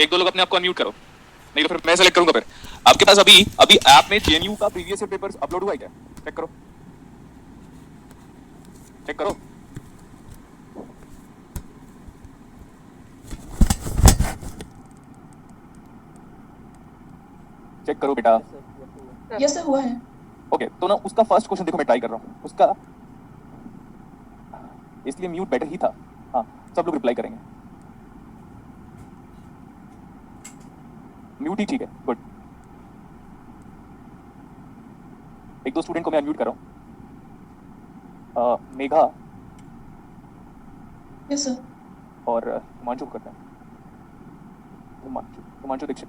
एक दो लोग अपने आप को अनम्यूट करो, नहीं तो फिर मैं सेलेक्ट करूंगा। फिर आपके पास अभी अभी ऐप में जेएनयू का प्रीवियस ईयर पेपर्स अपलोड हुआ है क्या? चेक करो, चेक करो। चेक करो बेटा। यस सर, हुआ है। ओके, तो ना उसका फर्स्ट क्वेश्चन देखो, मैं ट्राई कर रहा हूँ उसका, इसलिए म्यूट बेटर ही था। हाँ, सब लोग रिप्लाई करेंगे, म्यूट ही ठीक है, गुड। एक दो स्टूडेंट को मैं अनम्यूट कर रहा हूँ, मेघा यस सर। और हिमांशु को करते हैं। हिमांशु दीक्षित,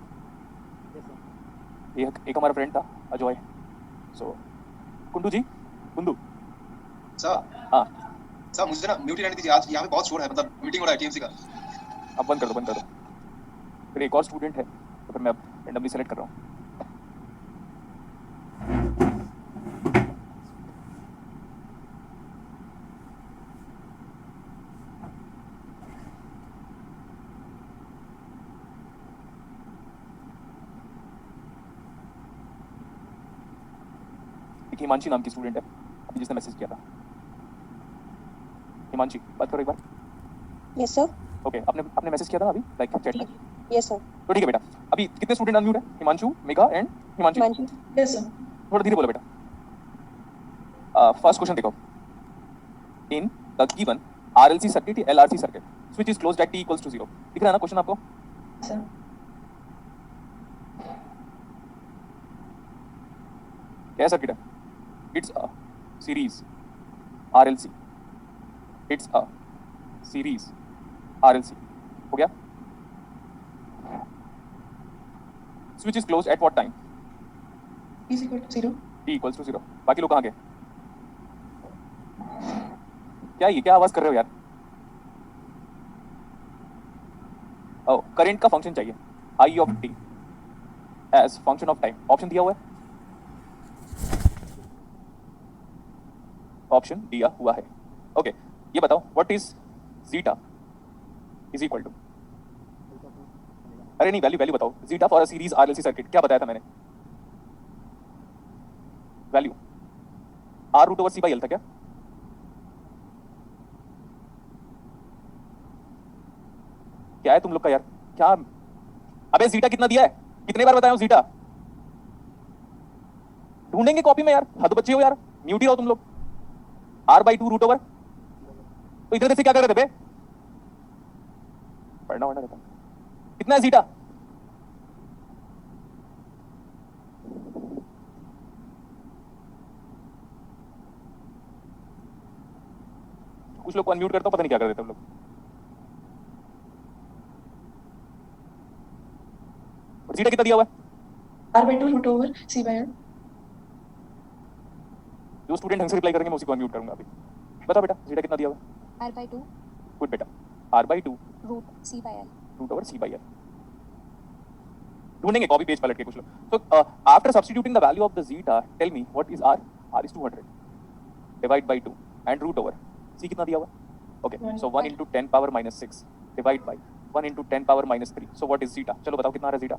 एक हमारा फ्रेंड था अजय। सो कुंडू जी, कुंडू सर। हाँ सर मुझे ना म्यूट ही रहने दीजिए, आज यहाँ पे बहुत शोर है, मतलब मीटिंग हो रहा है टीएमसी का। अब बंद कर दो, बंद कर दो। फिर एक और स्टूडेंट है, तो फिर मैं अब रेंडमली सेलेक्ट कर रहा हूँ। एक हिमांशी नाम की स्टूडेंट है अभी जिसने मैसेज किया था। हिमांशी, बात करो एक बार। Yes sir. ओके, आपने मैसेज किया था अभी लाइक चैट में। Yes sir. तो ठीक है बेटा, अभी कितने स्टूडेंट अनम्यूट है? Himanshu, Megha and Himanshi. Yes sir. थोड़ा धीरे बोलो बेटा। फर्स्ट क्वेश्चन देखो, in the given RLC circuit या LRC circuit switch is closed at t equals to 0। दिख रहा है ना क्वेश्चन आपको? सर क्या सर्किट है? It's a series RLC, it's a series RLC. हो गया? Switch is closed at what time? Is equal to 0। t equals to 0। बाकी लोग कहाँ गए? क्या ये क्या आवाज कर रहे हो यार? ओ, करंट का फंक्शन चाहिए, I of T as function of time. Option दिया हुआ है, ऑप्शन दिया हुआ है। ओके, ये बताओ what is zeta is equal to, अरे नहीं, वैल्यू बताओ। Zeta for a series RLC circuit क्या बताया था मैंने? Value R root over C by L था क्या? क्या है तुम लोग का यार? क्या? अबे जीटा कितना दिया है? कितने बार बताया हूं जीटा? ढूंढेंगे कॉपी में यार, हद बच्चे हो यार, म्यूट ही रहो तुम लोग। r/2 रूट ओवर, तो इधर से क्या कर रहे थे बे? पढ़ना वढ़ना रहता। कितना है जीटा? कुछ लोग को अनम्यूट करता हूं, पता नहीं क्या कर रहे थे तुम लोग। जीटा कितना दिया हुआ है? r/2 root over c by l। जो स्टूडेंट ढंग से रिप्लाई करेंगे मैं उसी को अनम्यूट करूंगा अभी। बता बेटा, जीटा कितना दिया हुआ है? r/2 गुड बेटा, r/2 root c by l। Root over C by L. ढूंढेंगे कॉपी पेज पलट के कुछ लोग। तो after substituting the value of the zeta tell me what is r? r is 200 divide by 2 and root over c कितना दिया हुआ है? Okay, so 1 into 10 power minus 6 divide by 1 into 10 power minus 3। So what is zeta? चलो बताओ कितना आ रहा है जीटा?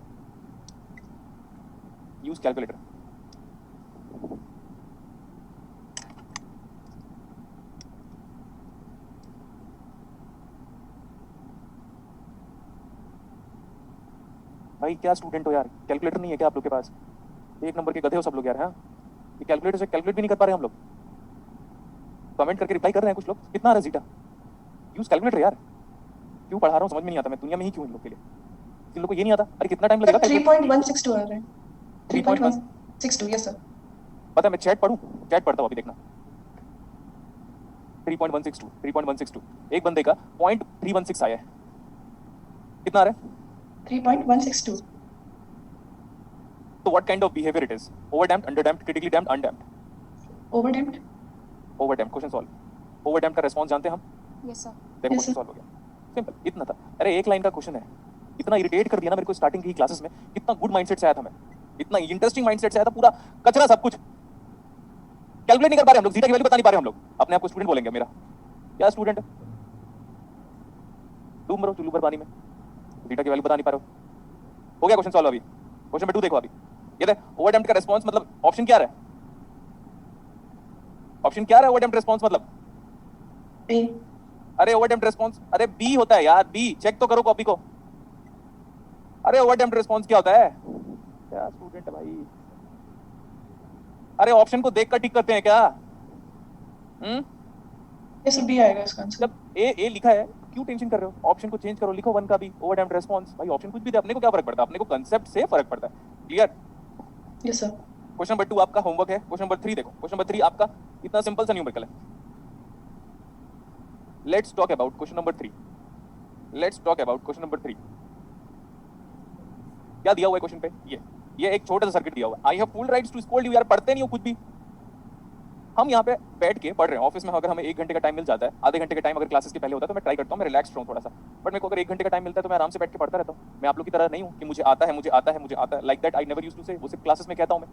Use calculator. भाई क्या स्टूडेंट हो यार, कैलकुलेटर नहीं है क्या आप लोग के पास? एक नंबर के गधे हो सब लोग यार। हाँ, ये कैलकुलेटर से कैलकुलेट भी नहीं कर पा रहे हम लोग। कमेंट करके रिप्लाई कर रहे हैं कुछ लोग, कितना आ रहा है जीटा? यूज कैलकुलेटर यार। क्यों पढ़ा रहा हूँ समझ में नहीं आता, मैं दुनिया में ही क्यों इन लोग के लिए? इन लोग को ये नहीं आता। अरे कितना टाइम लगेगा? 3.162 आ रहा है। 3.162 यस सर। पता है मैं चैट पढ़ूं? चैट पढ़ता हूँ अभी, देखना। 3.162 एक बंदे का 0.316 आया है। कितना आ रहा है? 3.162। तो what kind of behaviour it is? Overdamped, underdamped, critically damped, undamped? Overdamped. Overdamped. Question solve. Overdamped का रिस्पांस जानते हैं हम? Yes sir. देखो Yes, क्वेश्चन sir. सॉल्व हो गया, सिंपल इतना था। अरे एक लाइन का क्वेश्चन है, इतना इरिटेट कर दिया ना मेरे को स्टार्टिंग की क्लासेस में। कितना गुड माइंडसेट से आया था मैं, इतना इंटरेस्टिंग माइंडसेट से आया था, पूरा कचरा सब कुछ। कैलकुलेट नहीं कर पा रहे हम लोग, जीटा की वैल्यू बता नहीं पा रहे हम लोग। अपने आप को स्टूडेंट बोलेंगे मेरा? क्या स्टूडेंट है? डूब मरो चुल्लू पर पानी में, जीटा की वैल्यू बता नहीं पा रहे हो। हो गया क्वेश्चन सॉल्व अभी। क्वेश्चन नंबर 2 देखो अभी, ये देख ओवरडैम्प्ड का रिस्पांस मतलब ऑप्शन क्या रहा है? ऑप्शन क्या रहा है ओवरडैम्प्ड रिस्पांस मतलब? A. अरे ओवरडैम्प्ड रिस्पांस, अरे बी होता है यार, बी। चेक तो करो कॉपी को। अरे ओवरडैम्प्ड रिस्पांस क्या होता है? क्या स्टूडेंट है भाई, अरे ऑप्शन को देखकर टिक करते हैं क्या? Yes, sir, B आएगा इसका आंसर। जब ए लिखा है क्यों टेंशन कर रहे हो? ऑप्शन को चेंज करो, लिखो 1 का भी ओवरडैम्प्ड रिस्पांस। भाई ऑप्शन कुछ भी दे, अपने को क्या फर्क पड़ता है? अपने को कांसेप्ट से फर्क पड़ता है। Clear? Yes, sir. Question number 2 आपका होमवर्क है। क्वेश्चन नंबर 3 देखो, क्वेश्चन नंबर 3 आपका इतना सिंपल सा न्यूमेरिकल है। Let's talk about question number 3। Let's talk about question number 3। क्या दिया हुआ है क्वेश्चन पे? ये एक छोटा सा सर्किट दिया हुआ है। I have full rights to scold you, यार पढ़ते नहीं हो कुछ भी। हम यहाँ पे बैठ के पढ़ रहे हैं ऑफिस में। अगर हमें 1 घंटे का टाइम मिल जाता है, आधे घंटे का टाइम अगर क्लासेस के पहले होता है तो मैं ट्राई करता हूँ, मैं रिलैक्स रहूँ थोड़ा सा। बट मेरे को अगर 1 घंटे का टाइम मिलता है तो मैं आराम से बैठ के पढ़ता रहता हूँ। मैं आप लोग की तरह नहीं हूँ कि मुझे आता है, मुझे आता है, मुझे आता है। Like that I never used to say. वो सिर्फ क्लासेस में कहता हूँ मैं।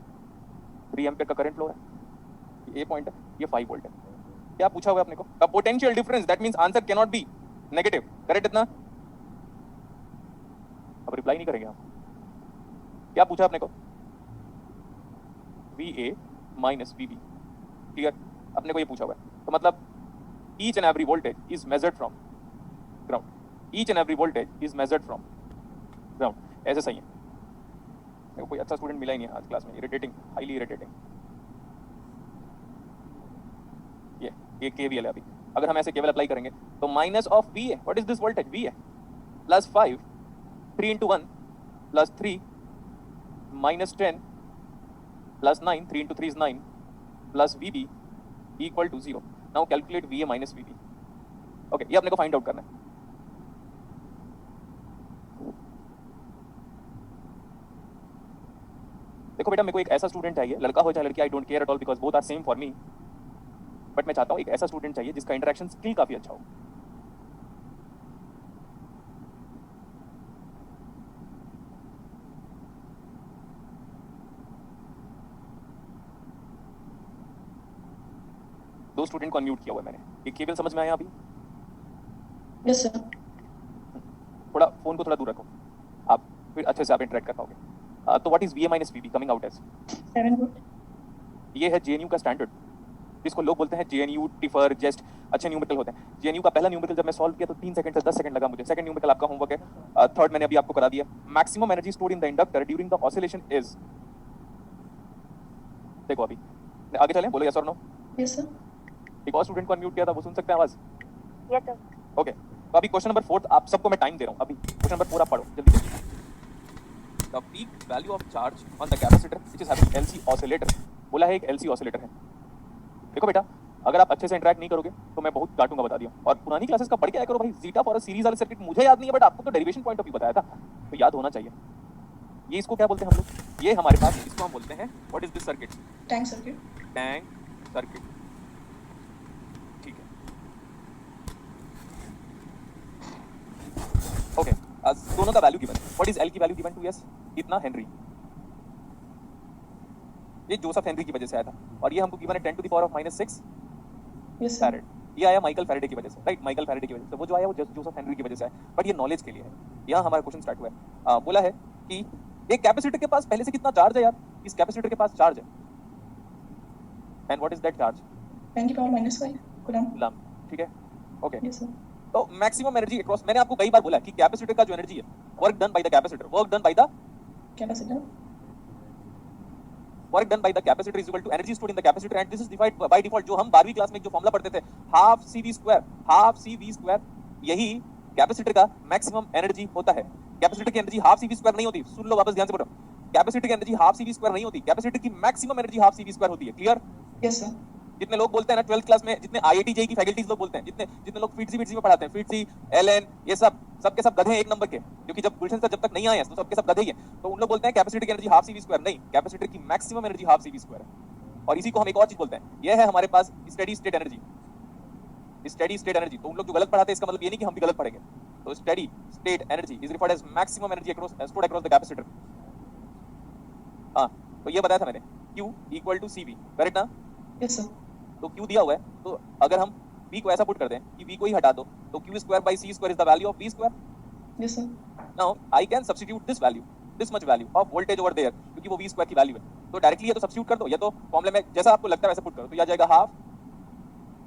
3 एम्पीयर का करंट फ्लो है, ये पॉइंट है, ये 5 वोल्ट है। क्या पूछा हुआ है अपने को? The potential difference, that means answer can not be negative. Correct इतना? अब रिप्लाई नहीं करेंगे हम। क्या पूछा अपने को? VA minus VB। क्लियर? अपने को ये पूछा हुआ है, तो मतलब each and every voltage is measured from ground. Each and every voltage is measured from ground. ऐसे सही है। मेरे को कोई अच्छा स्टूडेंट मिला ही नहीं आज क्लास में। Irritating, highly irritating. ये KVL है अभी। अगर हम ऐसे केवल अप्लाई करेंगे तो minus of VA, what is this voltage? VA plus 5 3 into 1 plus 3 minus 10 plus 9 3 into 3 is 9 plus VB equal to 0। Now calculate VA minus VB। Okay, ये अपने को फाइंड आउट करना है। देखो बेटा, मेरे को एक ऐसा स्टूडेंट चाहिए, लड़का हो चाहे लड़की, I don't care at all, because both are same for me. But मैं चाहता हूँ एक ऐसा स्टूडेंट चाहिए जिसका इंटरेक्शन स्किल काफी अच्छा हो। दो स्टूडेंट को अनम्यूट किया हुआ है मैंने। ये केवल समझ में आया अभी? Yes, sir. थोड़ा फोन को थोड़ा दूर रखो आप, फिर अच्छे से आप इंटरेक्ट कर पाओगे। तो what is VA minus VB coming out as? 7 volt. ये है JNU का स्टैंडर्ड, जिसको लोग बोलते हैं JNU टिफर जेस्ट। अच्छे न्यूमेरिकल होते हैं। JNU का पहला न्यूमेरिकल जब मैं सॉल्व किया तो 3 सेकंड से 10 सेकंड लगा मुझे। सेकंड न्यूमेरिकल आपका होमवर्क है। थर्ड मैंने अभी आपको करा दिया। Maximum energy stored in the inductor during the oscillation is. देखो अभी आगे चलें, बोलो यस और नो। Yes, sir. एक और स्टूडेंट को अनम्यूट किया था, वो सुन सकते हैं आवाज? Yes, sir. ओके, तो अभी क्वेश्चन नंबर 4 आप सबको मैं टाइम दे रहा हूँ। अभी क्वेश्चन नंबर 4 आप पढ़ो जल्दी जल्दी। The peak value of charge on the capacitor which is having LC oscillator. बोला है एक LC ऑसिलेटर है। देखो बेटा, अगर आप अच्छे से इंटरेक्ट नहीं करोगे तो मैं बहुत डांटूंगा, बता दिया। और पुरानी क्लासेस का पढ़ के आया करो भाई। जीटा फॉर अ सीरीज वाला सर्किट मुझे याद नहीं है, बट आपको तो डेरिवेशन पॉइंट ऑफ व्यू बताया था, तो याद होना चाहिए। ये इसको क्या बोलते हैं हम लोग? ये हमारे पास, इसको हम बोलते हैं what is this circuit? Tank circuit. Tank circuit. ठीक है, ओके। दोनों का value given. What is L की वैल्यू गिवन टू एस? कितना? हेनरी। ये जोसेफ हेनरी की वजह से आया था, और ये हमको गिवन है 10 to the power of -6 Yes, sir. Farad. ये आया माइकल फैराडे की वजह से, राइट? माइकल फैराडे की वजह से। वो जो आया वो जोसेफ हेनरी की वजह से आया, बट ये नॉलेज के लिए है। यहाँ हमारा क्वेश्चन स्टार्ट हुआ है। बोला है कि एक कैपेसिटर के पास पहले से कितना चार्ज है यार? इस कैपेसिटर के पास चार्ज है, and what is that charge? 10 की पावर -5 कूलम. कूलम। ठीक है, ओके। Yes, sir. तो मैक्सिमम एनर्जी अक्रॉस, मैंने आपको कई बार बोला कि कैपेसिटर का जो एनर्जी है, work done by the capacitor, work done by the Capacitor. Work done by the capacitor is equal to energy stored in the capacitor, and this is defined by default. जो हम 12वीं class में जो formula पढ़ते थे, half CV square, half CV square, यही capacitor का maximum energy होता है। कैपेसिटर की एनर्जी हाफ CV स्क्वायर नहीं होती। सुन लो वापस ध्यान से पढ़ो। कैपेसिटर की एनर्जी हाफ CV स्क्वायर नहीं होती। कैपेसिटर की maximum energy half CV square होती है। क्लियर? Yes, sir. जितने लोग बोलते हैं ना 12th क्लास में, जितने IIT JEE की फैकल्टीज लोग बोलते हैं, जितने लोग फिटसी में पढ़ाते हैं, फिटसी LN, ये सब के सब गधे हैं एक नंबर के, क्योंकि जब गुलशन सर जब तक नहीं आए हैं तो सबके सब गधे ही हैं। तो उन लोग बोलते हैं कैपेसिटर की एनर्जी हाफ CV स्क्वायर। नहीं, कैपेसिटर की maximum energy half CV square है। और इसी को हम एक और चीज बोलते हैं, यह है हमारे पास steady state energy. Steady state energy, तो उन लोग जो गलत पढ़ाते हैं इसका मतलब ये नहीं कि हम भी गलत पढ़ेंगे। तो steady state energy is referred as maximum energy stored across the capacitor. हाँ, तो ये बताया था मैंने, Q equal to CV, correct ना? Yes, sir. तो Q दिया हुआ है, तो अगर हम V को ऐसा पुट कर दें कि V को ही हटा दो, तो Q square by C square is the value of V square. Yes, sir. Now I can substitute this value. This much value of voltage over there, क्योंकि वो v स्क्वायर की वैल्यू है। तो डायरेक्टली ये तो सब्स्टिट्यूट कर दो, या तो फॉर्मूले में जैसा आपको लगता है वैसे पुट करो। तो ये आ जाएगा हाफ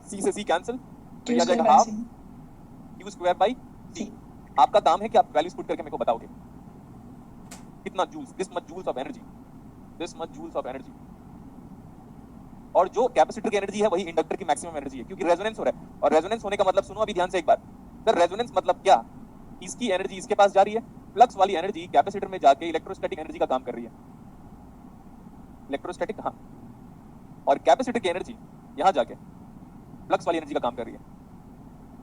c से c कैंसिल, तो Q ये आ square जाएगा by half C. q square by c। C. आपका काम है कि आप वैल्यूज पुट करके मेरे को बताओगे कितना joules, this much joules of energy, this much joules of energy. और जो कैपेसिटर की एनर्जी है वही इंडक्टर की मैक्सिमम एनर्जी है, क्योंकि रेजोनेंस हो रहा है। और रेजोनेंस होने का मतलब सुनो अभी ध्यान से एक बार, सर रेजोनेंस मतलब क्या, इसकी एनर्जी इसके पास जा रही है, फ्लक्स वाली एनर्जी कैपेसिटर में जाके इलेक्ट्रोस्टैटिक एनर्जी का काम कर रही है, इलेक्ट्रोस्टैटिक, हाँ, और कैपेसिटर की एनर्जी यहां जाके फ्लक्स वाली एनर्जी का काम कर रही है।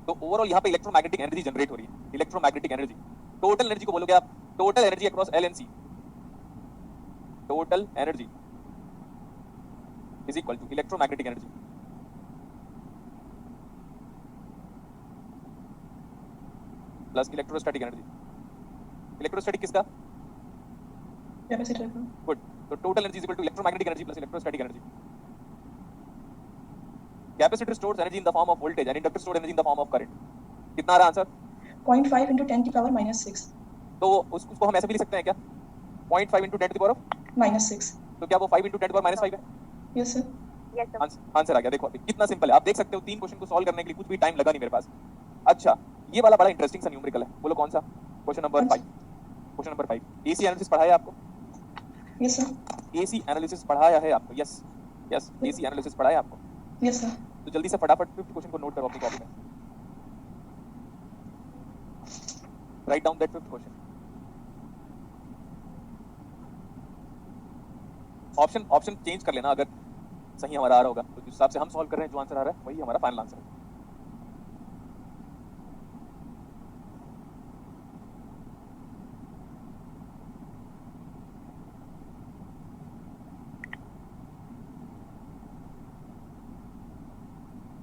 तो ओवरऑल यहाँ पे इलेक्ट्रोमैग्नेटिक एनर्जी जनरेट हो रही है, इलेक्ट्रोमैग्नेटिक एनर्जी। टोटल एनर्जी को बोलोगे आप, total energy across L and C, total energy is equal to electromagnetic energy plus electrostatic energy. Electrostatic किसका, Capacitor का. गुड। तो total energy is equal to electromagnetic energy plus electrostatic energy. Capacitor stores energy in the form of voltage and inductor store energy in the form of current. कितना आ रहा answer? 0.5 into 10 की power minus 6. तो उसको हम ऐसे भी लिख सकते हैं क्या, 0.5 into 10 to the power of Minus 6. तो क्या वो 5 into 10 to the power minus 5 है? Yes sir. आंसर आ गया। देखो अभी कितना सिंपल है, आप देख सकते हो 3 क्वेश्चन को सॉल्व करने के लिए कुछ भी टाइम लगा नहीं मेरे पास। अच्छा, ये वाला बड़ा इंटरेस्टिंग सा न्यूमेरिकल है, बोलो कौन सा? Question number 5। Question number 5 AC analysis पढ़ाया आपको? Yes sir. एसी एनालिसिस पढ़ाया है आपको? यस यस, एसी एनालिसिस पढ़ाया आपको। Yes sir. तो जल्दी से फटाफट 5th क्वेश्चन को नोट करो अपनी कॉपी में, write down that 5th question. Option change कर लेना अगर सही हमारा आ रहा होगा, तो जिस हिसाब से हम सॉल्व कर रहे हैं जो आंसर आ रहा है वही हमारा फाइनल आंसर है।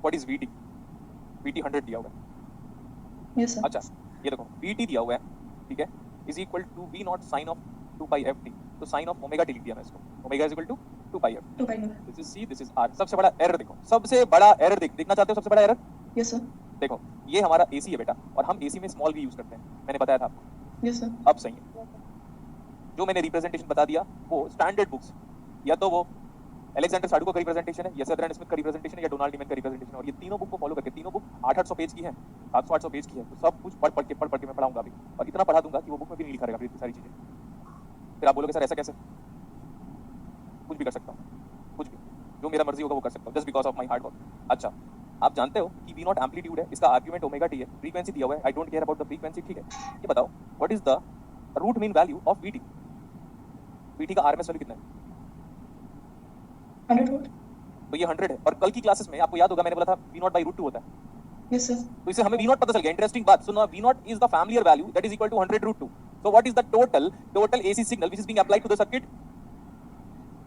What is VT? VT 100 दिया हुआ है। Yes sir. अच्छा ये देखो VT दिया हुआ है, ठीक है, is equal to V naught sine of 2 pi FT। तो साइन ऑफ ओमेगा टी लिख दिया मैं इसको, omega is equal to 2 pi FT। 2 by F. This is C, this is R। सबसे बड़ा एरर देखो, सबसे बड़ा एरर देखना चाहते हो? सबसे बड़ा एरर Yes sir. देखो, ये हमारा AC है बेटा, और हम AC में स्मॉल v यूज करते हैं, मैंने बताया था आपको। Yes sir. अब सही है, जो मैंने रिप्रेजेंटेशन बता दिया वो स्टैंडर्ड बुक्स, या तो वो अलेक्जेंडर साडुको का रिप्रेजेंटेशन है, या सेदरन स्मिथ का रिप्रेजेंटेशन है, या डोनाल्ड नीमन का रिप्रेजेंटेशन है। और ये तीनों बुक को फॉलो करके, तीनों बुक 800 पेज की है, 700-800 पेज की है। तो सब कुछ पढ़ के मैं पढ़ाऊंगा अभी, और इतना पढ़ा दूंगा कि वो बुक में भी नहीं लिखा रहेगा इतनी सारी चीजें। फिर आप बोलोगे सर ऐसा कैसे? कुछ भी कर सकता हूँ, कुछ भी, जो मेरा मर्जी होगा वो कर सकता हूँ, just because of my hard work. अच्छा, आप जानते हो कि वी नॉट एम्पलीट्यूड है, इसका आर्गुमेंट ओमेगा टी है, फ्रीक्वेंसी दिया हुआ है, I don't care about the frequency, ठीक है। ये बताओ what is the root mean value of VT? VT का आरएमएस वैल्यू कितना है? 100 volt. तो ये 100 है। और कल की क्लासेस में आपको याद होगा मैंने बोला था V नॉट बाई √2 होता है, Yes sir. तो इससे हमें V नॉट पता चल गया। इंटरेस्टिंग बात सुनो, V not is the familiar value that is equal to 100 √2। So what is the total AC signal which is being applied to the circuit?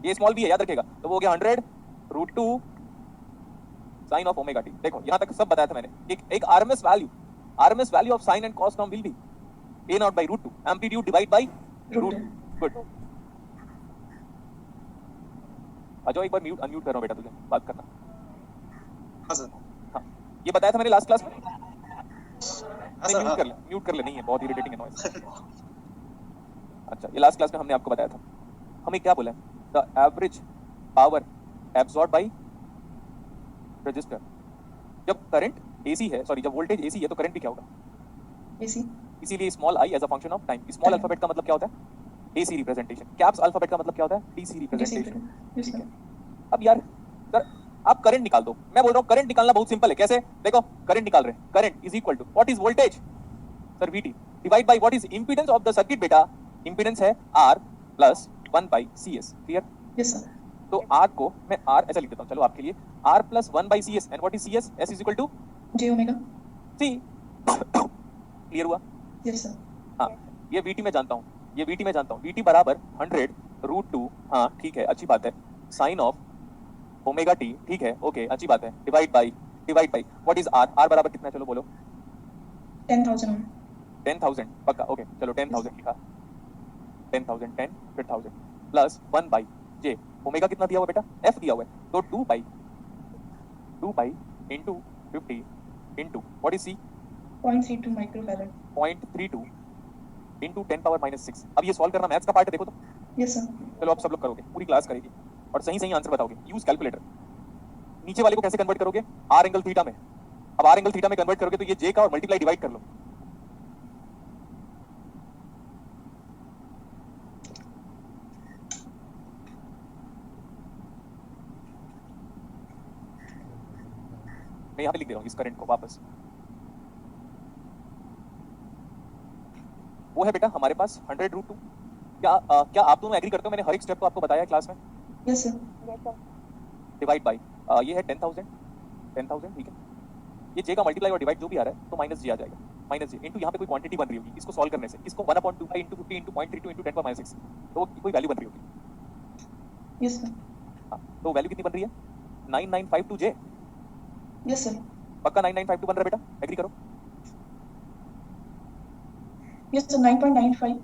ये स्मॉल v है, याद रखिएगा। तो वो हो गया 100 √2 साइन ऑफ ओमेगा टी। देखो यहां तक सब बताया था मैंने। एक RMS value of sine and cos term will be A not by √2, amplitude divide by Root. Good. Ajay एक बार म्यूट अनम्यूट कर रहा हूं बेटा, तुझे बात करना। हाँ सर, हाँ, ये बताया था मैंने लास्ट क्लास में। हाँ नहीं, सर, हाँ। म्यूट कर ले, नहीं है बहुत इरिटेटिंग है नॉइस। अच्छा, ये लास्ट क्लास में हमने आपको बताया था, हमें क्या बोला है, the average power absorb by resistor. जब करंट AC है, सॉरी जब वोल्टेज AC है तो करंट भी क्या होगा? AC. इसीलिए small i as a function of time. Small alphabet का मतलब क्या होता है? AC representation. कैप्स अल्फाबेट का मतलब क्या होता है? DC representation. Yes ठीक sir. है। अब यार सर आप करंट निकाल दो, मैं बोल रहा हूँ करंट निकालना बहुत सिंपल है। कैसे? देखो करंट निकाल रहे हैं, current is equal to what is voltage sir VT divide by what is impedance of the circuit बेटा। इंपीडेंस है R plus 1 by CS, clear? Yes sir. तो R को मैं R ऐसा लिख देता हूँ, चलो आपके लिए, R plus 1 by CS and what is CS? S is equal to J omega. C। Clear हुआ? Yes sir. हाँ, ये VT में जानता हूँ, ये VT में जानता हूँ। VT बराबर 100 √2, हाँ ठीक है, अच्छी बात है, साइन ऑफ ओमेगा टी, ठीक है, ओके अच्छी बात है, divide by what is R? R बराबर कितना है, चलो बोलो? 10,000. 10,000 पक्का, ओके चलो 10,000 लिखा, 10,000 10 फिर 1000 प्लस 1 बाई J। ओमेगा कितना दिया हुआ बेटा? F दिया हुआ है, तो 2 pi into 50 into what is C? 0.32 microfarad. 0.32 into 10 power -6। अब ये सॉल्व करना मैथ्स का पार्ट है, देखो तो। Yes, sir. चलो आप सब लोग करोगे, पूरी क्लास करेगी और सही सही आंसर बताओगे। Use calculator. नीचे वाले को कैसे कन्वर्ट करोगे? आर एंगल थीटा में। अब आर एंगल थीटा में कन्वर्ट करोगे तो ये जे का और मल्टीप्लाई डिवाइड कर लो। मैं यहाँ पे लिख दे रहा हूँ इस करंट को वापस। वो है बेटा हमारे पास 100√2। क्या आप दोनों एग्री करते हो? मैंने हर एक स्टेप को आपको बताया क्लास में। Yes, sir. डिवाइड बाय ये है 10,000 ठीक है। ये जे का मल्टीप्लाई और डिवाइड जो भी आ रहा है तो माइनस जी आ जाएगा। माइनस जी इंटू यहाँ पे कोई क्वांटिटी बन रही होगी इसको सॉल्व करने से। इसको 1/2 इंटू 50 इंटू 0.32 इंटू 10 पावर -6 तो कोई वैल्यू बन रही होगी। Yes, sir. हाँ, तो वैल्यू कितनी बन रही है? 9952 जे। Yes, sir. पक्का 9952 बन रहा है बेटा? एग्री करो। Yes, sir. 9.95.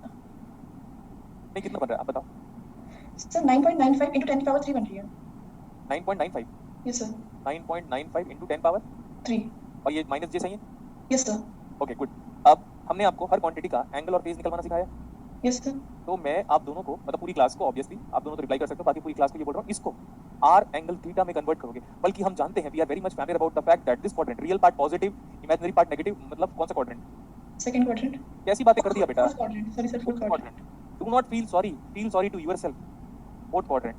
नहीं कितना बन रहा है आप बताओ। Sir, 9.95 into 10 power 3 बन रही है. 9.95 Yes, sir. 9.95 into 10 power 3. और ये माइनस जे सही है। Yes, sir. Okay good. अब हमने आपको हर क्वांटिटी का एंगल और फेज निकलवाना सिखाया। Yes, sir. तो मैं आप दोनों को मतलब पूरी क्लास को ऑब्वियसली आप दोनों तो रिप्लाई कर सकते हो, बाकी पूरी क्लास को ये बोल रहा हूँ इसको आर एंगल थीटा में कन्वर्ट करोगे। बल्कि हम जानते हैं we are very much familiar about the fact that this quadrant real part positive imaginary part negative. मतलब कौन सा क्वाड्रेंट? Second quadrant. कैसी बातें कर दिया बेटा? Fourth quadrant. Sorry, sir. Fourth quadrant. Do not feel sorry to yourself. Fourth quadrant.